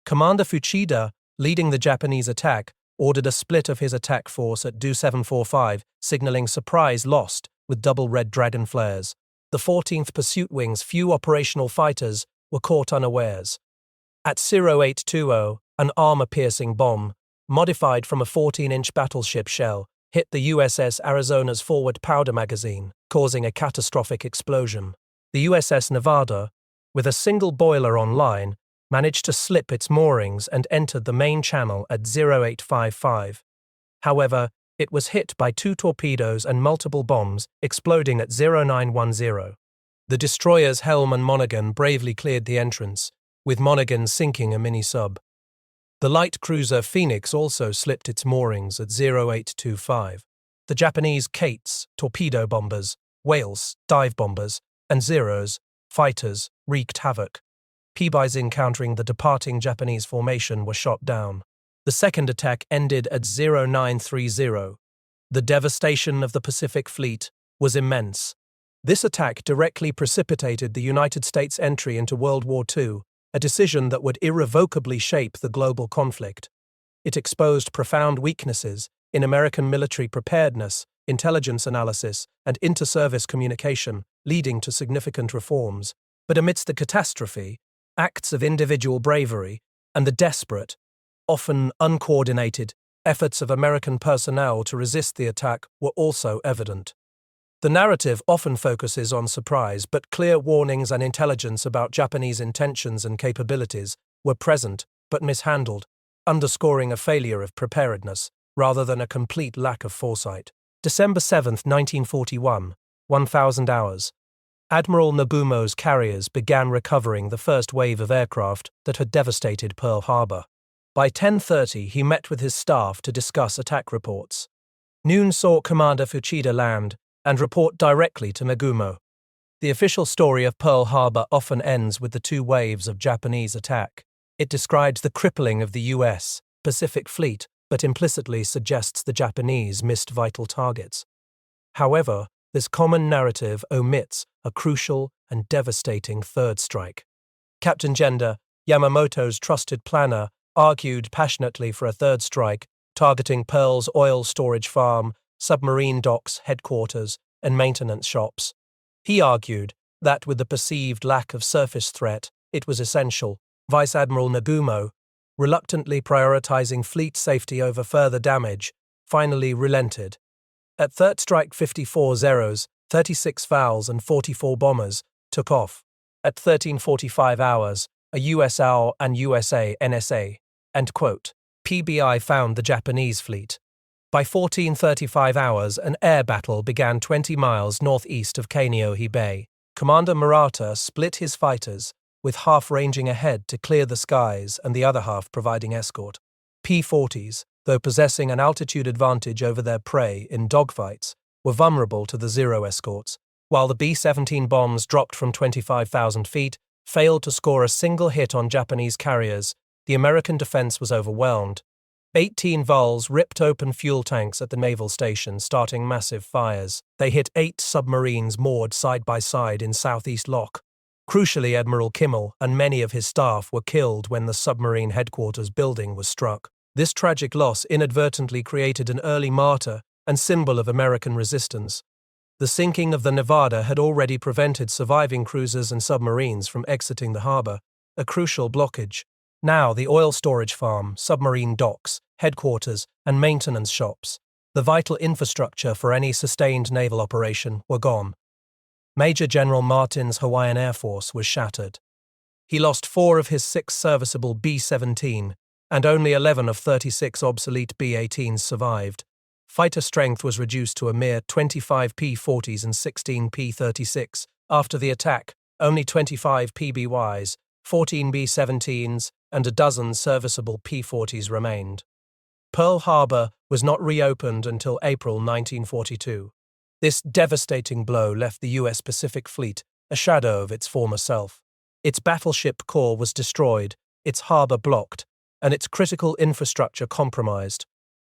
A: Commander Fuchida, leading the Japanese attack, ordered a split of his attack force at 2745, signaling surprise lost with double Red Dragon flares. The 14th Pursuit Wing's few operational fighters were caught unawares. At 0820, an armor-piercing bomb, modified from a 14-inch battleship shell, hit the USS Arizona's forward powder magazine, causing a catastrophic explosion. The USS Nevada, with a single boiler online, managed to slip its moorings and entered the main channel at 0855. However, it was hit by 2 torpedoes and multiple bombs, exploding at 0910. The destroyers Helm and Monaghan bravely cleared the entrance, with Monaghan sinking a mini-sub. The light cruiser Phoenix also slipped its moorings at 0825. The Japanese Kates, torpedo bombers, Whales, dive bombers, and Zeros, fighters, wreaked havoc. Peaboys encountering the departing Japanese formation were shot down. The second attack ended at 0930. The devastation of the Pacific Fleet was immense. This attack directly precipitated the United States' entry into World War II, a decision that would irrevocably shape the global conflict. It exposed profound weaknesses in American military preparedness, intelligence analysis, and inter-service communication, leading to significant reforms. But amidst the catastrophe, acts of individual bravery, and the desperate, often uncoordinated, efforts of American personnel to resist the attack were also evident. The narrative often focuses on surprise, but clear warnings and intelligence about Japanese intentions and capabilities were present but mishandled, underscoring a failure of preparedness rather than a complete lack of foresight. December 7, 1941, 1000 hours. Admiral Nagumo's carriers began recovering the first wave of aircraft that had devastated Pearl Harbor. By 10:30, he met with his staff to discuss attack reports. Noon saw Commander Fuchida land and report directly to Nagumo. The official story of Pearl Harbor often ends with the 2 waves of Japanese attack. It describes the crippling of the U.S. Pacific Fleet, but implicitly suggests the Japanese missed vital targets. However, this common narrative omits a crucial and devastating third strike. Captain Genda, Yamamoto's trusted planner, argued passionately for a third strike, targeting Pearl's oil storage farm, submarine docks, headquarters, and maintenance shops. He argued that with the perceived lack of surface threat, it was essential. Vice Admiral Nagumo, reluctantly prioritizing fleet safety over further damage, finally relented. At third strike 54 Zeros, 36 FALs and 44 bombers took off. at 13:45 hours, a USAR and USA NSA, end quote. PBI found the Japanese fleet. By 14:35 hours, an air battle began 20 miles northeast of Kaneohe Bay. Commander Murata split his fighters, with half ranging ahead to clear the skies and the other half providing escort. P-40s, though possessing an altitude advantage over their prey in dogfights, were vulnerable to the Zero escorts, while the B-17 bombs dropped from 25,000 feet failed to score a single hit on Japanese carriers. The American defense was overwhelmed. 18 vols ripped open fuel tanks at the naval station, starting massive fires. They hit 8 submarines moored side by side in Southeast Loch. Crucially, Admiral Kimmel and many of his staff were killed when the submarine headquarters building was struck. This tragic loss inadvertently created an early martyr and symbol of American resistance. The sinking of the Nevada had already prevented surviving cruisers and submarines from exiting the harbor, a crucial blockage. Now the oil storage farm, submarine docks, headquarters, and maintenance shops, the vital infrastructure for any sustained naval operation, were gone. Major General Martin's Hawaiian Air Force was shattered. He lost 4 of his 6 serviceable B-17, and only 11 of 36 obsolete B-18s survived. Fighter strength was reduced to a mere 25 P-40s and 16 P-36. After the attack, only 25 PBYs, 14 B-17s, and a dozen serviceable P-40s remained. Pearl Harbor was not reopened until April 1942. This devastating blow left the U.S. Pacific Fleet a shadow of its former self. Its battleship core was destroyed, its harbor blocked, and its critical infrastructure compromised.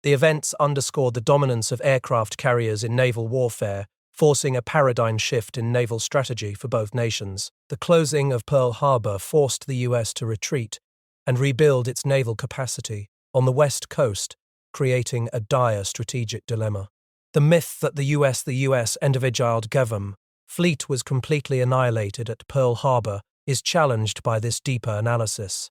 A: The events underscored the dominance of aircraft carriers in naval warfare, forcing a paradigm shift in naval strategy for both nations. The closing of Pearl Harbor forced the U.S. to retreat and rebuild its naval capacity on the West Coast, creating a dire strategic dilemma. The myth that the U.S. individualed government fleet was completely annihilated at Pearl Harbor is challenged by this deeper analysis.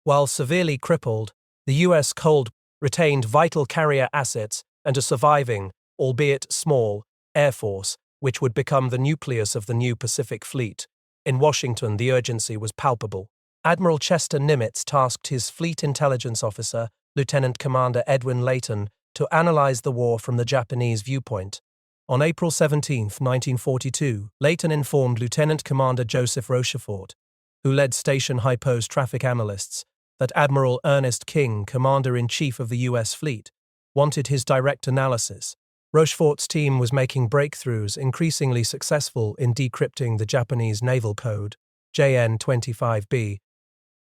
A: While severely crippled, the U.S. cold retained vital carrier assets and a surviving, albeit small, Air Force, which would become the nucleus of the new Pacific Fleet. In Washington, the urgency was palpable. Admiral Chester Nimitz tasked his fleet intelligence officer, Lieutenant Commander Edwin Layton, to analyze the war from the Japanese viewpoint. On April 17, 1942, Layton informed Lieutenant Commander Joseph Rochefort, who led Station High Post traffic analysts, that Admiral Ernest King, Commander-in-Chief of the U.S. Fleet, wanted his direct analysis. Rochefort's team was making breakthroughs increasingly successful in decrypting the Japanese naval code, JN-25B.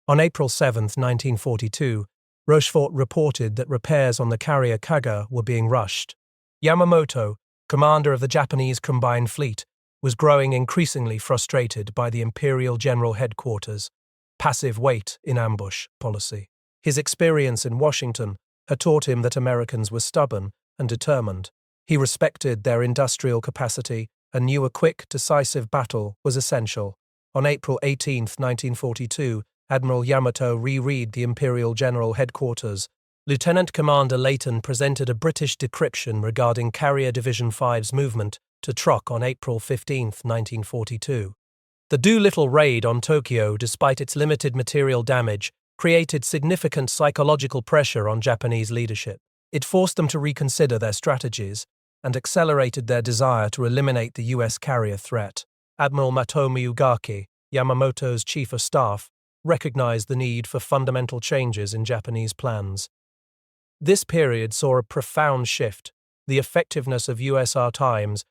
A: On April 7, 1942, Rochefort reported that repairs on the carrier Kaga were being rushed. Yamamoto, commander of the Japanese Combined Fleet, was growing increasingly frustrated by the Imperial General Headquarters' passive wait in ambush policy. His experience in Washington had taught him that Americans were stubborn and determined. He respected their industrial capacity and knew a quick, decisive battle was essential. On April 18, 1942, Admiral Yamato reread the Imperial General Headquarters. Lieutenant Commander Layton presented a British decryption regarding Carrier Division 5's movement to Truk on April 15, 1942. The Doolittle raid on Tokyo, despite its limited material damage, created significant psychological pressure on Japanese leadership. It forced them to reconsider their strategies and accelerated their desire to eliminate the U.S. carrier threat. Admiral Matomi Ugaki, Yamamoto's chief of staff, recognized the need for fundamental changes in Japanese plans. This period saw a profound shift. The effectiveness of USR Times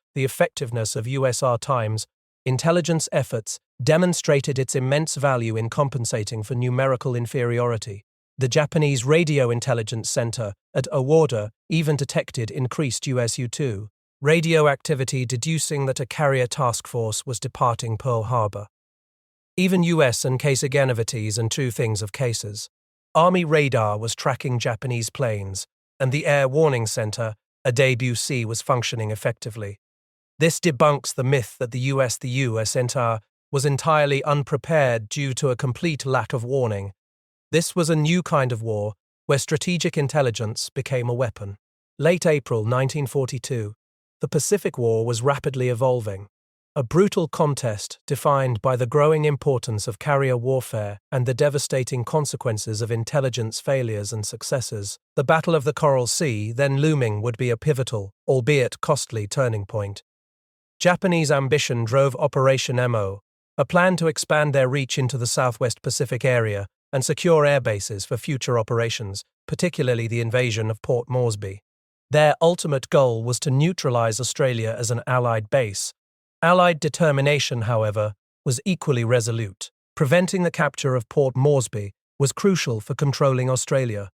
A: intelligence efforts demonstrated its immense value in compensating for numerical inferiority. The Japanese Radio Intelligence Center at Owada even detected increased US U-2 radio activity, deducing that a carrier task force was departing Pearl Harbor. Even US and Kasaganavites and two things of cases. Army radar was tracking Japanese planes, and the Air Warning Center, a WWII, was functioning effectively. This debunks the myth that the U.S. was entirely unprepared due to a complete lack of warning. This was a new kind of war, where strategic intelligence became a weapon. Late April 1942, the Pacific War was rapidly evolving. a brutal contest defined by the growing importance of carrier warfare and the devastating consequences of intelligence failures and successes. The Battle of the Coral Sea, then looming, would be a pivotal, albeit costly, turning point. Japanese ambition drove Operation MO, a plan to expand their reach into the Southwest Pacific area and secure air bases for future operations, particularly the invasion of Port Moresby. Their ultimate goal was to neutralize Australia as an Allied base. Allied determination, however, was equally resolute. Preventing the capture of Port Moresby was crucial for controlling Australia.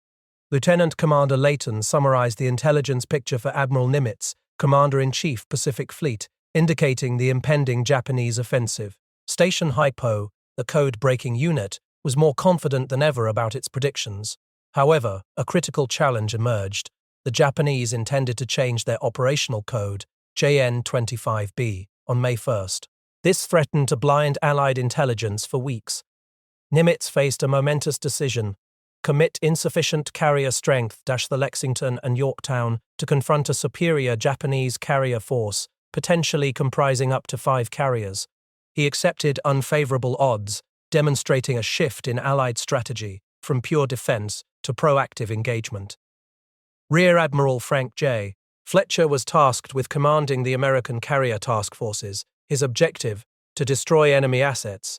A: Lieutenant Commander Layton summarized the intelligence picture for Admiral Nimitz, Commander-in-Chief Pacific Fleet, indicating the impending Japanese offensive. Station Hypo, the code-breaking unit, was more confident than ever about its predictions. However, a critical challenge emerged. The Japanese intended to change their operational code, JN-25B, on May 1st. This threatened to blind Allied intelligence for weeks. Nimitz faced a momentous decision: commit insufficient carrier strength the Lexington and Yorktown to confront a superior Japanese carrier force, potentially comprising up to 5 carriers. He accepted unfavorable odds, demonstrating a shift in Allied strategy from pure defense to proactive engagement. Rear Admiral Frank J. Fletcher was tasked with commanding the American carrier task forces, his objective to destroy enemy assets.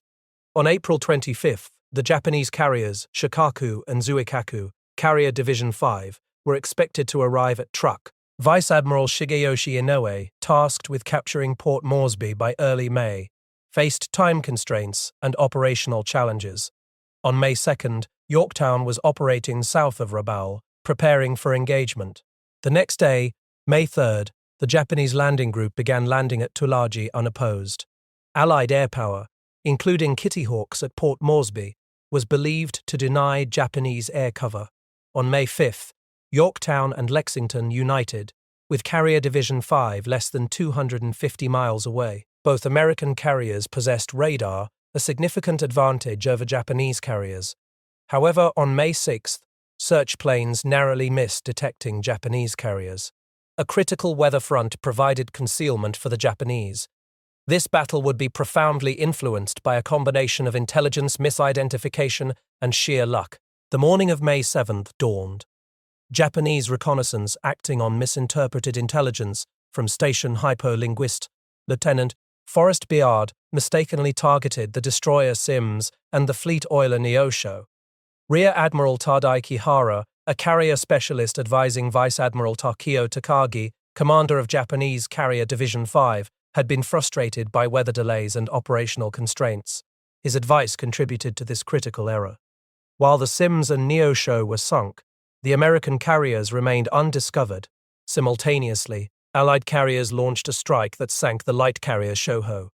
A: On April 25th, the Japanese carriers Shikaku and Zuikaku, Carrier Division 5, were expected to arrive at Truk. Vice Admiral Shigeyoshi Inoue, tasked with capturing Port Moresby by early May, faced time constraints and operational challenges. On May 2nd, Yorktown was operating south of Rabaul, preparing for engagement. The next day, May 3rd, the Japanese landing group began landing at Tulagi unopposed. Allied air power, including Kitty Hawks at Port Moresby, was believed to deny Japanese air cover. On May 5th, Yorktown and Lexington united, with Carrier Division 5 less than 250 miles away. Both American carriers possessed radar, a significant advantage over Japanese carriers. However, on May 6th, search planes narrowly missed detecting Japanese carriers. A critical weather front provided concealment for the Japanese. This battle would be profoundly influenced by a combination of intelligence misidentification and sheer luck. The morning of May 7th dawned. Japanese reconnaissance acting on misinterpreted intelligence from Station Hypo-linguist Lieutenant Forrest Beard mistakenly targeted the destroyer Sims and the fleet oiler Neosho. Rear Admiral Tadai Kihara, a carrier specialist advising Vice Admiral Takio Takagi, commander of Japanese Carrier Division 5, had been frustrated by weather delays and operational constraints. His advice contributed to this critical error. While the Sims and Neosho were sunk, the American carriers remained undiscovered. Simultaneously, Allied carriers launched a strike that sank the light carrier Shoho.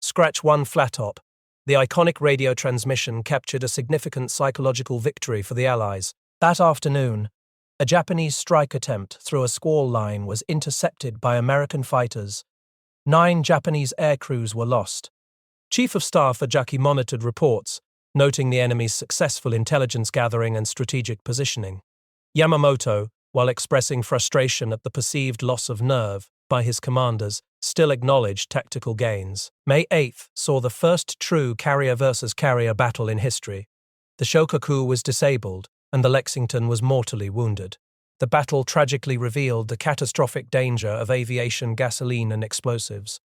A: Scratch 1 Flatop. The iconic radio transmission captured a significant psychological victory for the Allies. That afternoon, a Japanese strike attempt through a squall line was intercepted by American fighters. 9 Japanese air crews were lost. Chief of Staff Ajaki monitored reports, noting the enemy's successful intelligence gathering and strategic positioning. Yamamoto, while expressing frustration at the perceived loss of nerve by his commanders, still acknowledged tactical gains. May 8th saw the first true carrier versus carrier battle in history. The Shokaku was disabled, and the Lexington was mortally wounded. The battle tragically revealed the catastrophic danger of aviation gasoline and explosives.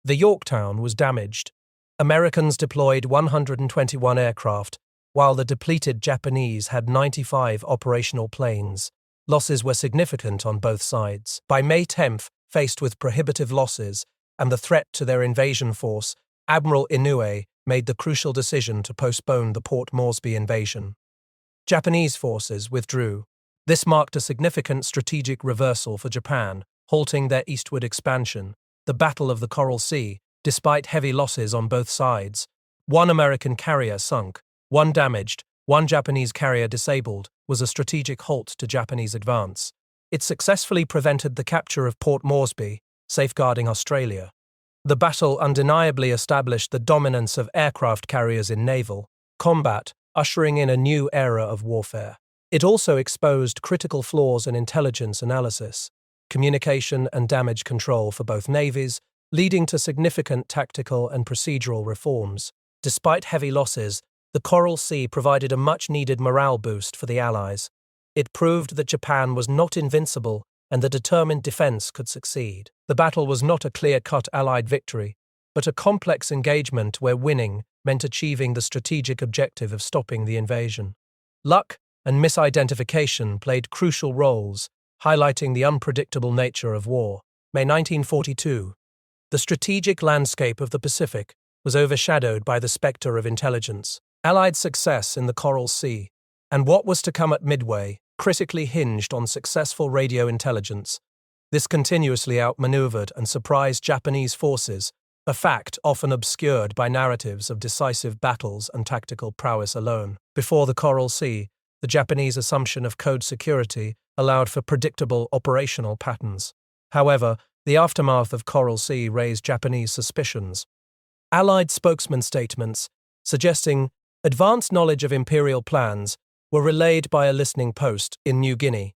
A: The Yorktown was damaged. Americans deployed 121 aircraft, while the depleted Japanese had 95 operational planes. Losses were significant on both sides. By May 10th, faced with prohibitive losses and the threat to their invasion force, Admiral Inoue made the crucial decision to postpone the Port Moresby invasion. Japanese forces withdrew. This marked a significant strategic reversal for Japan, halting their eastward expansion. The Battle of the Coral Sea, despite heavy losses on both sides, 1 American carrier sunk, 1 damaged, 1 Japanese carrier disabled, was a strategic halt to Japanese advance. It successfully prevented the capture of Port Moresby, safeguarding Australia. The battle undeniably established the dominance of aircraft carriers in naval combat, ushering in a new era of warfare. It also exposed critical flaws in intelligence analysis, communication and damage control for both navies, leading to significant tactical and procedural reforms. Despite heavy losses, the Coral Sea provided a much-needed morale boost for the Allies. It proved that Japan was not invincible and that determined defense could succeed. The battle was not a clear-cut Allied victory, but a complex engagement where winning meant achieving the strategic objective of stopping the invasion. Luck and misidentification played crucial roles, highlighting the unpredictable nature of war. May 1942. The strategic landscape of the Pacific was overshadowed by the specter of intelligence. Allied success in the Coral Sea and what was to come at Midway critically hinged on successful radio intelligence. This continuously outmaneuvered and surprised Japanese forces, a fact often obscured by narratives of decisive battles and tactical prowess alone. Before the Coral Sea, the Japanese assumption of code security allowed for predictable operational patterns. However, the aftermath of Coral Sea raised Japanese suspicions. Allied spokesman statements, suggesting advanced knowledge of imperial plans, were relayed by a listening post in New Guinea.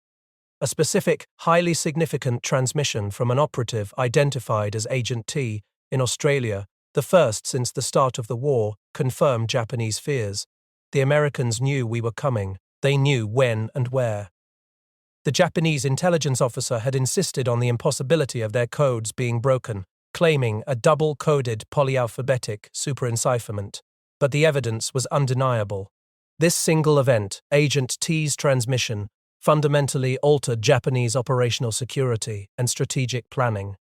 A: A specific, highly significant transmission from an operative identified as Agent T in Australia, the first since the start of the war, confirmed Japanese fears. The Americans knew we were coming. They knew when and where. The Japanese intelligence officer had insisted on the impossibility of their codes being broken, claiming a double-coded polyalphabetic superencipherment. But the evidence was undeniable. This single event, Agent T's transmission, fundamentally altered Japanese operational security and strategic planning.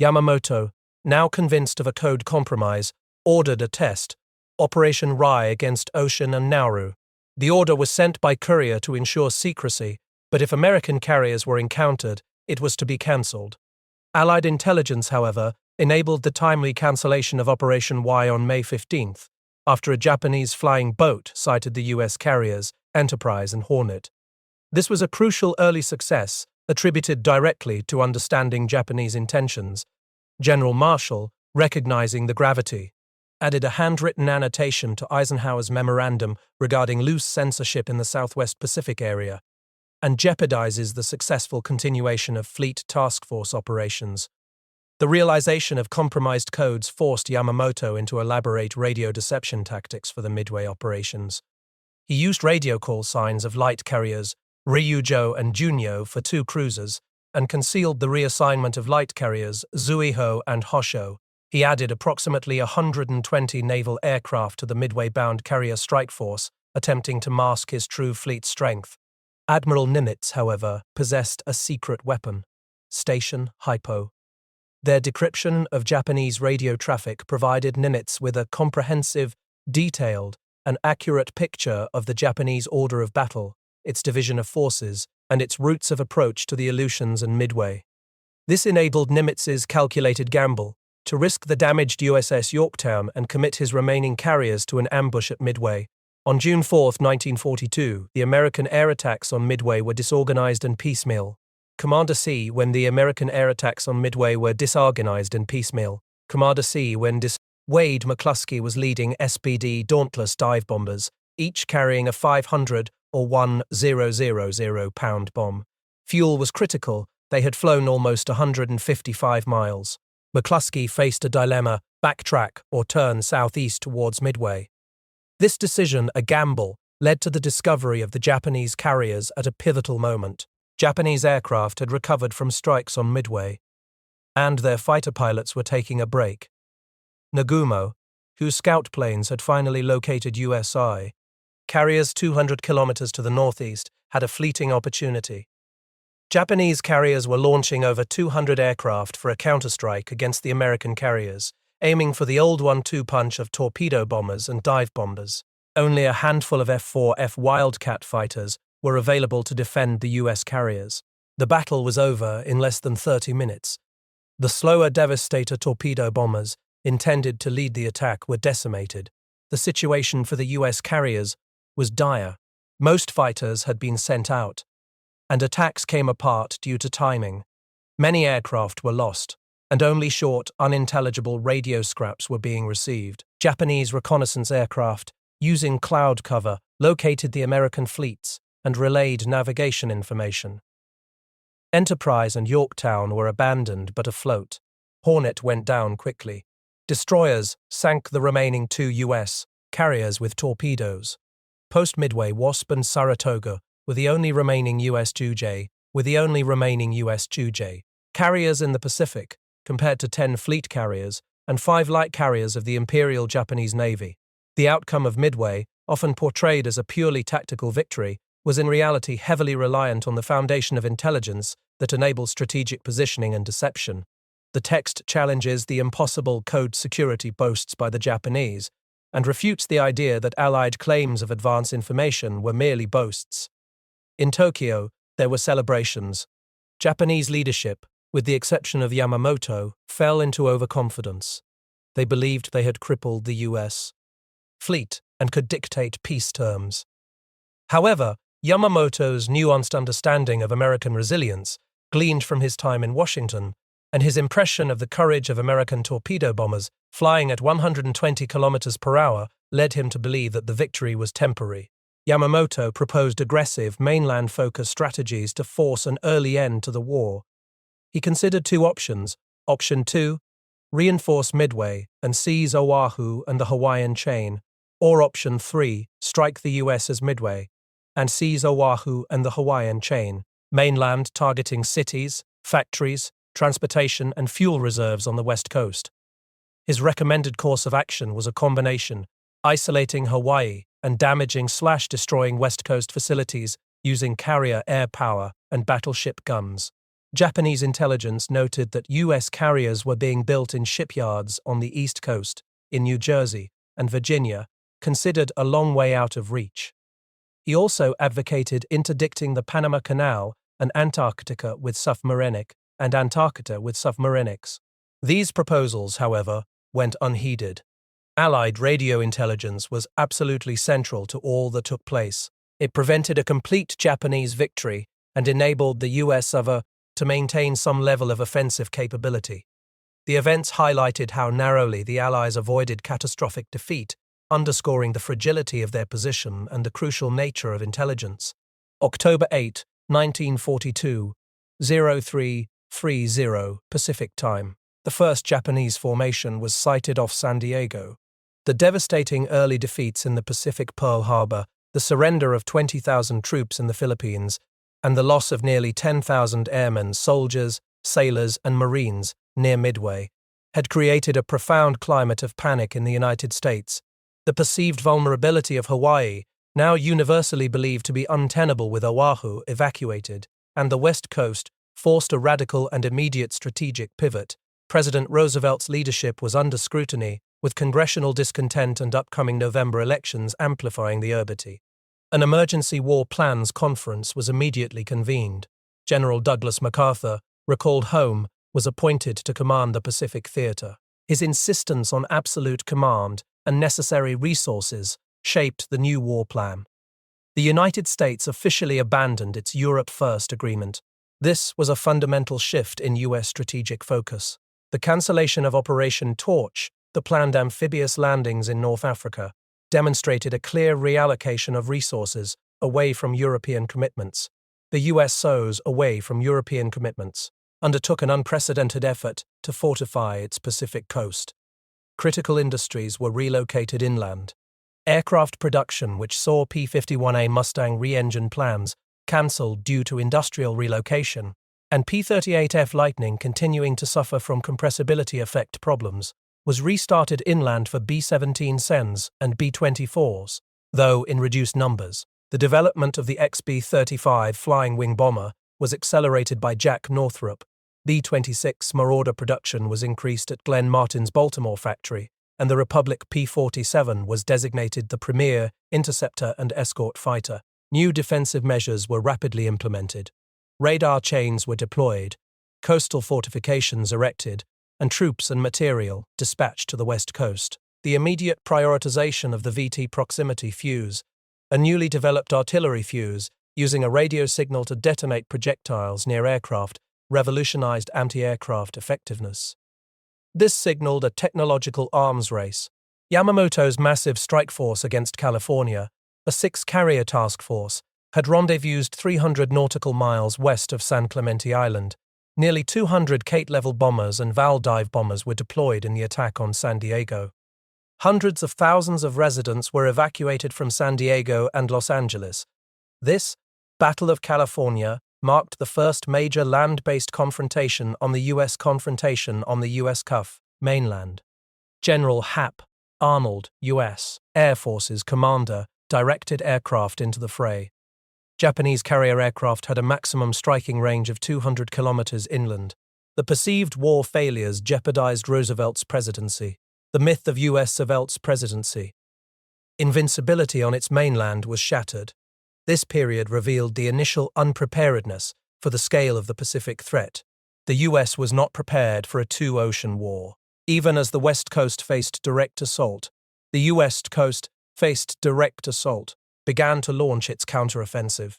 A: Yamamoto, now convinced of a code compromise, ordered a test, Operation WWII against Ocean and Nauru. The order was sent by courier to ensure secrecy, but if American carriers were encountered, it was to be cancelled. Allied intelligence, however, enabled the timely cancellation of Operation WWII on May 15th, after a Japanese flying boat sighted the U.S. carriers, Enterprise and Hornet. This was a crucial early success, attributed directly to understanding Japanese intentions. General Marshall, recognizing the gravity, added a handwritten annotation to Eisenhower's memorandum regarding loose censorship in the Southwest Pacific area, and jeopardizes the successful continuation of Fleet Task Force operations. The realization of compromised codes forced Yamamoto into elaborate radio deception tactics for the Midway operations. He used radio call signs of light carriers, Ryujo and Junyo, for 2 cruisers, and concealed the reassignment of light carriers, Zuiho and Hosho. He added approximately 120 naval aircraft to the Midway-bound carrier strike force, attempting to mask his true fleet strength. Admiral Nimitz, however, possessed a secret weapon, Station Hypo. Their decryption of Japanese radio traffic provided Nimitz with a comprehensive, detailed, and accurate picture of the Japanese order of battle, its division of forces, and its routes of approach to the Aleutians and Midway. This enabled Nimitz's calculated gamble to risk the damaged USS Yorktown and commit his remaining carriers to an ambush at Midway. On June 4, 1942, the American air attacks on Midway were disorganized and piecemeal. Commander C. When the American air attacks on Midway were disorganized and piecemeal. Commander C. When Wade McCluskey was leading SPD Dauntless dive bombers, each carrying a 500 or 1,000 pound bomb. Fuel was critical. They had flown almost 155 miles. McCluskey faced a dilemma: backtrack or turn southeast towards Midway. This decision, a gamble, led to the discovery of the Japanese carriers at a pivotal moment. Japanese aircraft had recovered from strikes on Midway, and their fighter pilots were taking a break. Nagumo, whose scout planes had finally located USI, carriers 200 kilometers to the northeast, had a fleeting opportunity. Japanese carriers were launching over 200 aircraft for a counterstrike against the American carriers, aiming for the old 1-2 punch of torpedo bombers and dive bombers. Only a handful of F-4F Wildcat fighters were available to defend the U.S. carriers. The battle was over in less than 30 minutes. The slower Devastator torpedo bombers, intended to lead the attack, were decimated. The situation for the U.S. carriers was dire. Most fighters had been sent out, and attacks came apart due to timing. Many aircraft were lost, and only short, unintelligible radio scraps were being received. Japanese reconnaissance aircraft, using cloud cover, located the American fleets and relayed navigation information. Enterprise and Yorktown were abandoned but afloat. Hornet went down quickly. Destroyers sank the remaining 2 U.S. carriers with torpedoes. Post-Midway, Wasp and Saratoga were the only remaining U.S. Juj carriers in the Pacific, compared to 10 fleet carriers and 5 light carriers of the Imperial Japanese Navy. The outcome of Midway, often portrayed as a purely tactical victory, was in reality heavily reliant on the foundation of intelligence that enabled strategic positioning and deception. The text challenges the impossible code security boasts by the Japanese and refutes the idea that Allied claims of advance information were merely boasts. In Tokyo, there were celebrations. Japanese leadership, with the exception of Yamamoto, fell into overconfidence. They believed they had crippled the U.S. fleet and could dictate peace terms. However, Yamamoto's nuanced understanding of American resilience, gleaned from his time in Washington, and his impression of the courage of American torpedo bombers flying at 120 kilometers per hour led him to believe that the victory was temporary. Yamamoto proposed aggressive, mainland-focused strategies to force an early end to the war. He considered 2 options. Option 2, reinforce Midway and seize Oahu and the Hawaiian chain, or Option 3, strike the U.S. as Midway and seize Oahu and the Hawaiian chain, mainland targeting cities, factories, transportation and fuel reserves on the west coast. His recommended course of action was a combination, isolating Hawaii and damaging/destroying west coast facilities using carrier air power and battleship guns. Japanese intelligence noted that U.S. carriers were being built in shipyards on the East Coast, in New Jersey and Virginia, considered a long way out of reach. He also advocated interdicting the Panama Canal and Antarctica with submarinic and Antarctica with submarinics. These proposals, however, went unheeded. Allied radio intelligence was absolutely central to all that took place. It prevented a complete Japanese victory and enabled the U.S. to maintain some level of offensive capability. The events highlighted how narrowly the Allies avoided catastrophic defeat, underscoring the fragility of their position and the crucial nature of intelligence. October 8, 1942, 0330 Pacific Time. The first Japanese formation was sighted off San Diego. The devastating early defeats in the Pacific Pearl Harbor, the surrender of 20,000 troops in the Philippines, and the loss of nearly 10,000 airmen, soldiers, sailors, and Marines near Midway, had created a profound climate of panic in the United States. The perceived vulnerability of Hawaii, now universally believed to be untenable with Oahu evacuated, and the West Coast, forced a radical and immediate strategic pivot. President Roosevelt's leadership was under scrutiny, with congressional discontent and upcoming November elections amplifying the urgency. An emergency war plans conference was immediately convened. General Douglas MacArthur, recalled home, was appointed to command the Pacific Theater. His insistence on absolute command and necessary resources shaped the new war plan. The United States officially abandoned its Europe First agreement. This was a fundamental shift in U.S. strategic focus. The cancellation of Operation Torch, the planned amphibious landings in North Africa, demonstrated a clear reallocation of resources away from European commitments. The USOs away from European commitments undertook an unprecedented effort to fortify its Pacific coast. Critical industries were relocated inland. Aircraft production, which saw P-51A Mustang re-engine plans cancelled due to industrial relocation, and P-38F Lightning continuing to suffer from compressibility effect problems, was restarted inland for B-17 Sens and B-24s, though in reduced numbers. The development of the XB-35 flying wing bomber was accelerated by Jack Northrop. B-26 Marauder production was increased at Glenn Martin's Baltimore factory, and the Republic P-47 was designated the premier interceptor and escort fighter. New defensive measures were rapidly implemented. Radar chains were deployed, coastal fortifications erected, and troops and material dispatched to the west coast. The immediate prioritization of the VT proximity fuse, a newly developed artillery fuse using a radio signal to detonate projectiles near aircraft, revolutionized anti-aircraft effectiveness. This signaled a technological arms race. Yamamoto's massive strike force against California, a 6-carrier task force, had rendezvoused 300 nautical miles west of San Clemente Island, Nearly 200 Kate-level bombers and Val dive bombers were deployed in the attack on San Diego. Hundreds of thousands of residents were evacuated from San Diego and Los Angeles. This Battle of California marked the first major land-based confrontation on the U.S. CUF mainland. General Hap Arnold, U.S. Air Force's commander, directed aircraft into the fray. Japanese carrier aircraft had a maximum striking range of 200 kilometers inland. The perceived war failures jeopardized Roosevelt's presidency. The myth of U.S. Roosevelt's presidency. Invincibility on its mainland was shattered. This period revealed the initial unpreparedness for the scale of the Pacific threat. The U.S. was not prepared for a two-ocean war. Even as the West Coast faced direct assault, the U.S. coast began to launch its counteroffensive.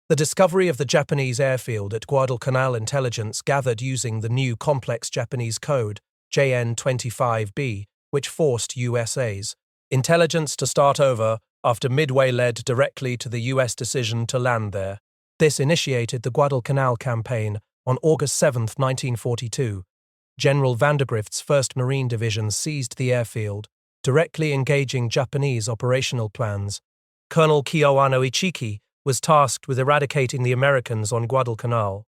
A: The discovery of the Japanese airfield at Guadalcanal intelligence gathered using the new complex Japanese code, JN-25B, which forced USA's intelligence to start over after Midway led directly to the U.S. decision to land there. This initiated the Guadalcanal campaign on August 7, 1942. General Vandergrift's 1st Marine Division seized the airfield, directly engaging Japanese operational plans. Colonel Kiyoano Ichiki was tasked with eradicating the Americans on Guadalcanal.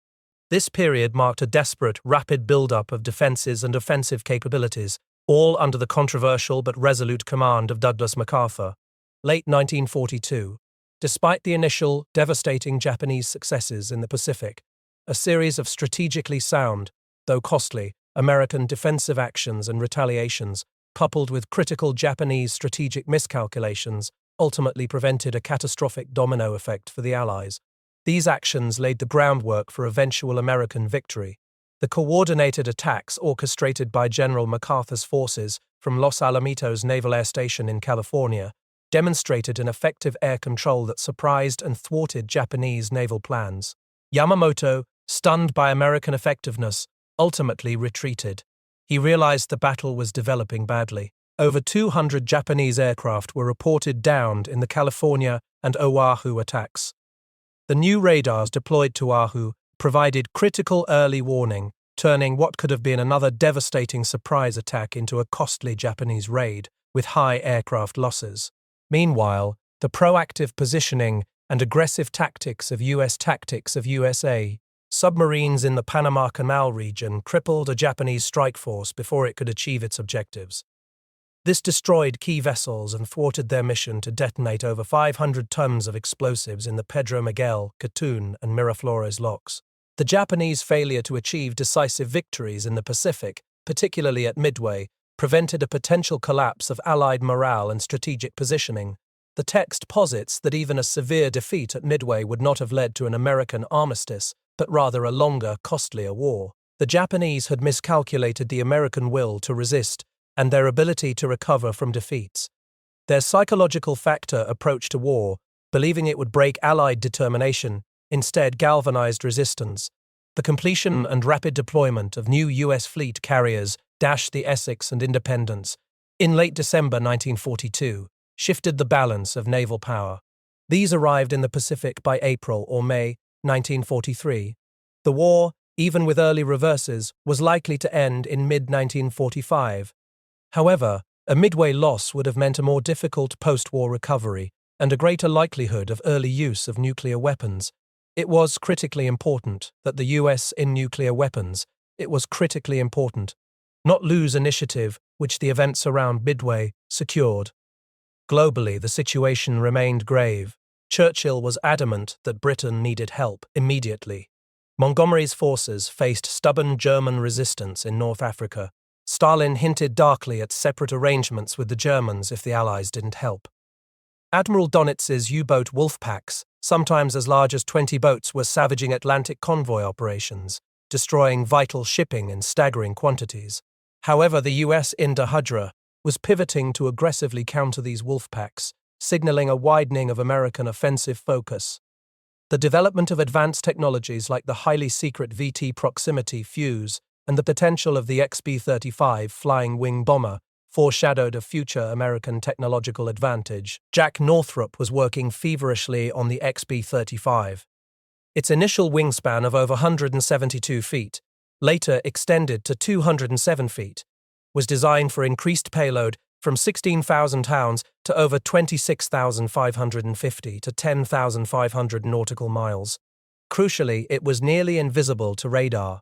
A: This period marked a desperate, rapid build-up of defenses and offensive capabilities, all under the controversial but resolute command of Douglas MacArthur. Late 1942. Despite the initial, devastating Japanese successes in the Pacific, a series of strategically sound, though costly, American defensive actions and retaliations, coupled with critical Japanese strategic miscalculations, ultimately prevented a catastrophic domino effect for the Allies. These actions laid the groundwork for eventual American victory. The coordinated attacks orchestrated by General MacArthur's forces from Los Alamitos Naval Air Station in California demonstrated an effective air control that surprised and thwarted Japanese naval plans. Yamamoto, stunned by American effectiveness, ultimately retreated. He realized the battle was developing badly. Over 200 Japanese aircraft were reported downed in the California and Oahu attacks. The new radars deployed to Oahu provided critical early warning, turning what could have been another devastating surprise attack into a costly Japanese raid with high aircraft losses. Meanwhile, the proactive positioning and aggressive tactics of USA submarines in the Panama Canal region crippled a Japanese strike force before it could achieve its objectives. This destroyed key vessels and thwarted their mission to detonate over 500 tons of explosives in the Pedro Miguel, Gatun, and Miraflores locks. The Japanese failure to achieve decisive victories in the Pacific, particularly at Midway, prevented a potential collapse of Allied morale and strategic positioning. The text posits that even a severe defeat at Midway would not have led to an American armistice, but rather a longer, costlier war. The Japanese had miscalculated the American will to resist and their ability to recover from defeats. Their psychological factor approach to war, believing it would break Allied determination, instead galvanized resistance. The completion and rapid deployment of new U.S. fleet carriers, the Essex and Independence, in late December 1942, shifted the balance of naval power. These arrived in the Pacific by April or May 1943. The war, even with early reverses, was likely to end in mid-1945. However, a Midway loss would have meant a more difficult post-war recovery and a greater likelihood of early use of nuclear weapons. It was critically important that the U.S. in nuclear weapons, not lose initiative, which the events around Midway secured. Globally, the situation remained grave. Churchill was adamant that Britain needed help immediately. Montgomery's forces faced stubborn German resistance in North Africa. Stalin hinted darkly at separate arrangements with the Germans if the Allies didn't help. Admiral Donitz's U-boat wolf packs, sometimes as large as 20 boats, were savaging Atlantic convoy operations, destroying vital shipping in staggering quantities. However, the U.S. Inda Hudra was pivoting to aggressively counter these wolf packs, signaling a widening of American offensive focus. The development of advanced technologies like the highly secret VT proximity fuse and the potential of the XB-35 flying wing bomber foreshadowed a future American technological advantage. Jack Northrop was working feverishly on the XB-35. Its initial wingspan of over 172 feet, later extended to 207 feet, was designed for increased payload from 16,000 pounds to over 26,550 to 10,500 nautical miles. Crucially, it was nearly invisible to radar.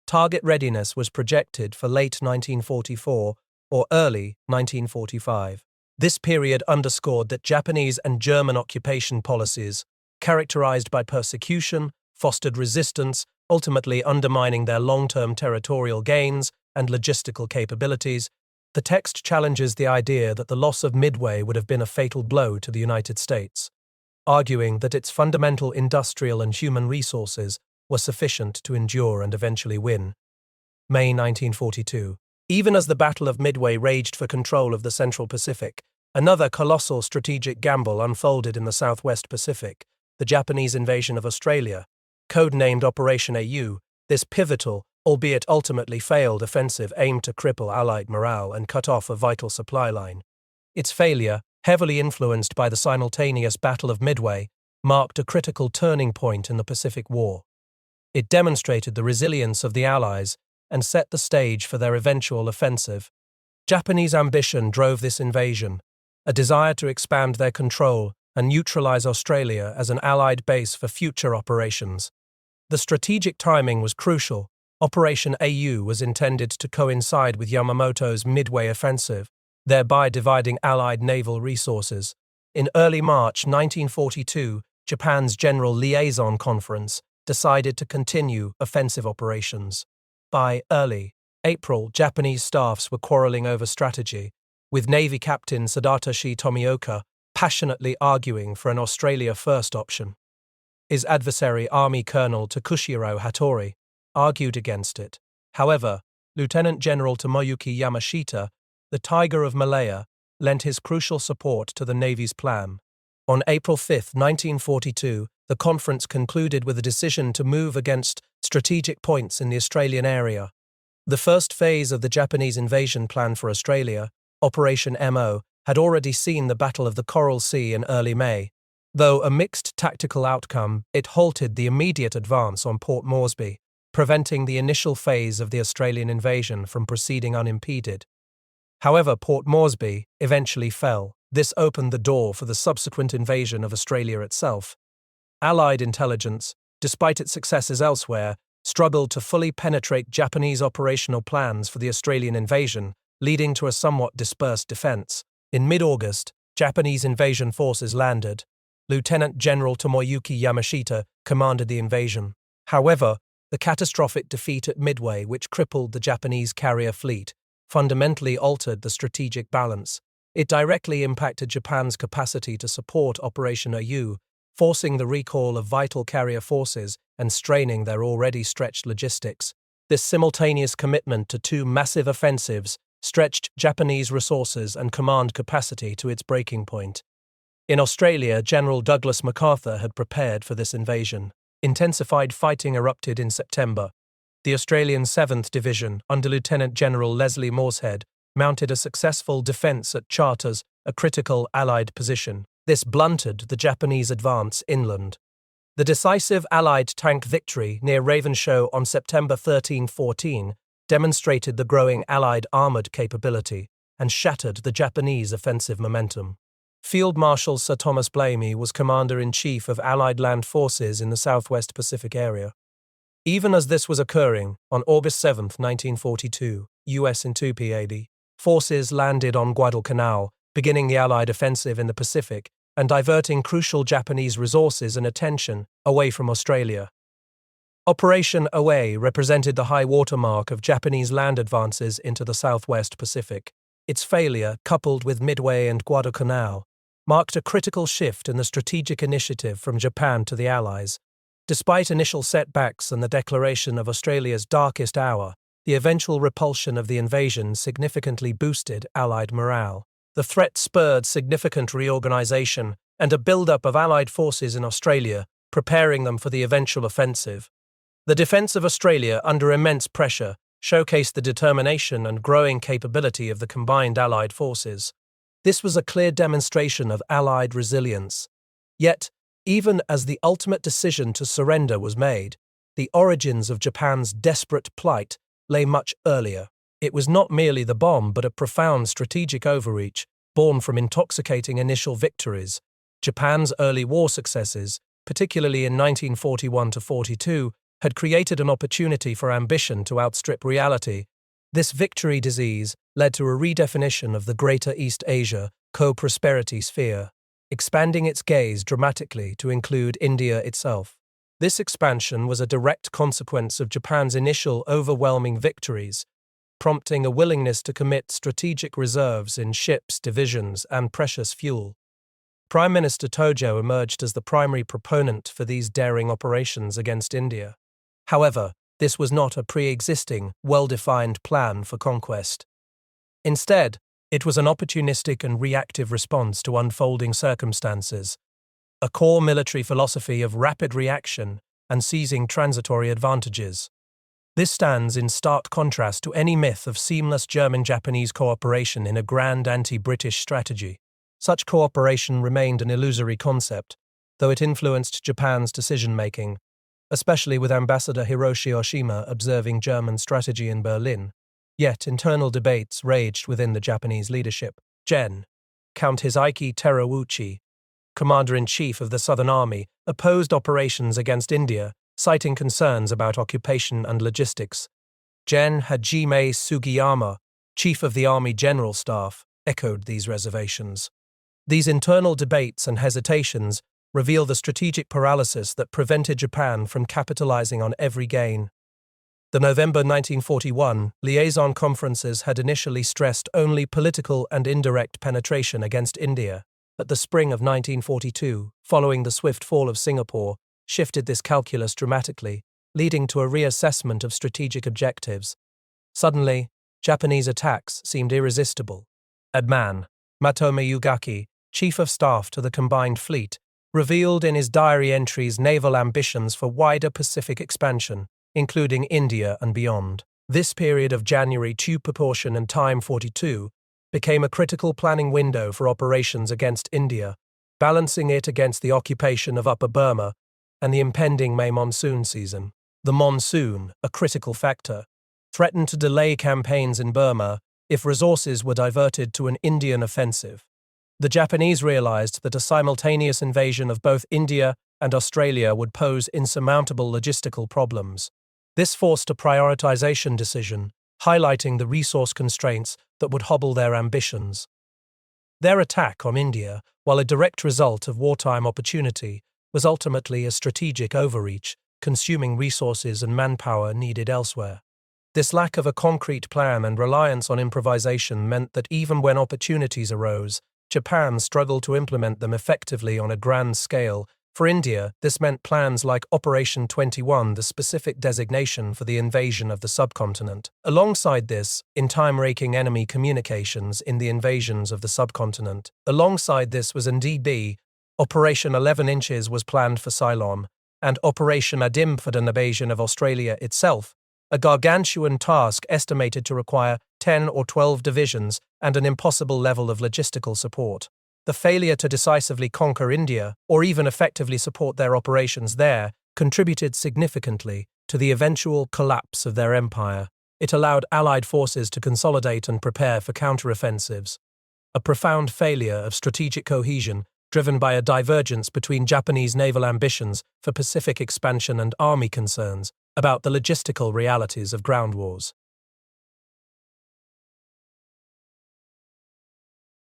A: Target readiness was projected for late 1944 or early 1945. This period underscored that Japanese and German occupation policies, characterized by persecution, fostered resistance, ultimately undermining their long-term territorial gains and logistical capabilities. The text challenges the idea that the loss of Midway would have been a fatal blow to the United States, arguing that its fundamental industrial and human resources were sufficient to endure and eventually win. May 1942. Even as the Battle of Midway raged for control of the Central Pacific, another colossal strategic gamble unfolded in the Southwest Pacific, the Japanese invasion of Australia. Codenamed Operation AU, this pivotal, albeit ultimately failed offensive aimed to cripple Allied morale and cut off a vital supply line. Its failure, heavily influenced by the simultaneous Battle of Midway, marked a critical turning point in the Pacific War. It demonstrated the resilience of the Allies and set the stage for their eventual offensive. Japanese ambition drove this invasion, a desire to expand their control and neutralize Australia as an Allied base for future operations. The strategic timing was crucial. Operation AU was intended to coincide with Yamamoto's Midway offensive, thereby dividing Allied naval resources. In early March 1942, Japan's General Liaison Conference decided to continue offensive operations. By early April, Japanese staffs were quarreling over strategy, with Navy Captain Sadatoshi Tomioka passionately arguing for an Australia First option. His adversary, Army Colonel Takushiro Hattori, argued against it. However, Lieutenant General Tomoyuki Yamashita, the Tiger of Malaya, lent his crucial support to the Navy's plan. On April 5, 1942, the conference concluded with a decision to move against strategic points in the Australian area. The first phase of the Japanese invasion plan for Australia, Operation MO, had already seen the Battle of the Coral Sea in early May. Though a mixed tactical outcome, it halted the immediate advance on Port Moresby, preventing the initial phase of the Australian invasion from proceeding unimpeded. However, Port Moresby eventually fell. This opened the door for the subsequent invasion of Australia itself. Allied intelligence, despite its successes elsewhere, struggled to fully penetrate Japanese operational plans for the Australian invasion, leading to a somewhat dispersed defense. In mid-August, Japanese invasion forces landed. Lieutenant General Tomoyuki Yamashita commanded the invasion. However, the catastrophic defeat at Midway, which crippled the Japanese carrier fleet, fundamentally altered the strategic balance. It directly impacted Japan's capacity to support Operation AU, forcing the recall of vital carrier forces and straining their already stretched logistics. This simultaneous commitment to two massive offensives stretched Japanese resources and command capacity to its breaking point. In Australia, General Douglas MacArthur had prepared for this invasion. Intensified fighting erupted in September. The Australian 7th Division, under Lieutenant General Leslie Morshead, mounted a successful defence at Charters, a critical Allied position. This blunted the Japanese advance inland. The decisive Allied tank victory near Ravenshoe on September 13-14 demonstrated the growing Allied armoured capability and shattered the Japanese offensive momentum. Field Marshal Sir Thomas Blamey was Commander-in-Chief of Allied land forces in the Southwest Pacific area. Even as this was occurring, on August 7, 1942, US in Tupi, forces landed on Guadalcanal, beginning the Allied offensive in the Pacific and diverting crucial Japanese resources and attention away from Australia. Operation OA represented the high watermark of Japanese land advances into the Southwest Pacific. Its failure, coupled with Midway and Guadalcanal, marked a critical shift in the strategic initiative from Japan to the Allies. Despite initial setbacks and the declaration of Australia's darkest hour, the eventual repulsion of the invasion significantly boosted Allied morale. The threat spurred significant reorganisation and a build-up of Allied forces in Australia, preparing them for the eventual offensive. The defence of Australia, under immense pressure, showcased the determination and growing capability of the combined Allied forces. This was a clear demonstration of Allied resilience. Yet, Even as the ultimate decision to surrender was made, the origins of Japan's desperate plight lay much earlier. It was not merely the bomb, but a profound strategic overreach born from intoxicating initial victories. Japan's early war successes, particularly in 1941–42, had created an opportunity for ambition to outstrip reality. This victory disease led to a redefinition of the Greater East Asia co-prosperity sphere, expanding its gaze dramatically to include India itself. This expansion was a direct consequence of Japan's initial overwhelming victories, prompting a willingness to commit strategic reserves in ships, divisions, and precious fuel. Prime Minister Tojo emerged as the primary proponent for these daring operations against India. However, this was not a pre-existing, well-defined plan for conquest. Instead, it was an opportunistic and reactive response to unfolding circumstances, a core military philosophy of rapid reaction and seizing transitory advantages. This stands in stark contrast to any myth of seamless German-Japanese cooperation in a grand anti-British strategy. Such cooperation remained an illusory concept, though it influenced Japan's decision-making, especially with Ambassador Hiroshi Oshima observing German strategy in Berlin. Yet internal debates raged within the Japanese leadership. Count Hisaiki Terauchi, Commander-in-Chief of the Southern Army, opposed operations against India, citing concerns about occupation and logistics. Hajime Sugiyama, Chief of the Army General Staff, echoed these reservations. These internal debates and hesitations reveal the strategic paralysis that prevented Japan from capitalizing on every gain. The November 1941 liaison conferences had initially stressed only political and indirect penetration against India, but the spring of 1942, following the swift fall of Singapore, shifted this calculus dramatically, leading to a reassessment of strategic objectives. Suddenly, Japanese attacks seemed irresistible. Adman Matome Ugaki, Chief of Staff to the Combined Fleet, revealed in his diary entries naval ambitions for wider Pacific expansion, including India and beyond. This period of January 2 proportion and time 42 became a critical planning window for operations against India, balancing it against the occupation of Upper Burma and the impending May monsoon season. The monsoon, a critical factor, threatened to delay campaigns in Burma if resources were diverted to an Indian offensive. The Japanese realized that a simultaneous invasion of both India and Australia would pose insurmountable logistical problems. This forced a prioritization decision, highlighting the resource constraints that would hobble their ambitions. Their attack on India, while a direct result of wartime opportunity, was ultimately a strategic overreach, consuming resources and manpower needed elsewhere. This lack of a concrete plan and reliance on improvisation meant that even when opportunities arose, Japan struggled to implement them effectively on a grand scale. For India, this meant plans like Operation 21, the specific designation for the invasion of the subcontinent. Alongside this, in time-raking enemy communications in the invasions of the subcontinent. Alongside this was NDB, Operation 11 Inches was planned for Ceylon, and Operation Adim for the invasion of Australia itself, a gargantuan task estimated to require 10 or 12 divisions and an impossible level of logistical support. The failure to decisively conquer India, or even effectively support their operations there, contributed significantly to the eventual collapse of their empire. It allowed Allied forces to consolidate and prepare for counteroffensives. A profound failure of strategic cohesion, driven by a divergence between Japanese naval ambitions for Pacific expansion and army concerns about the logistical realities of ground wars.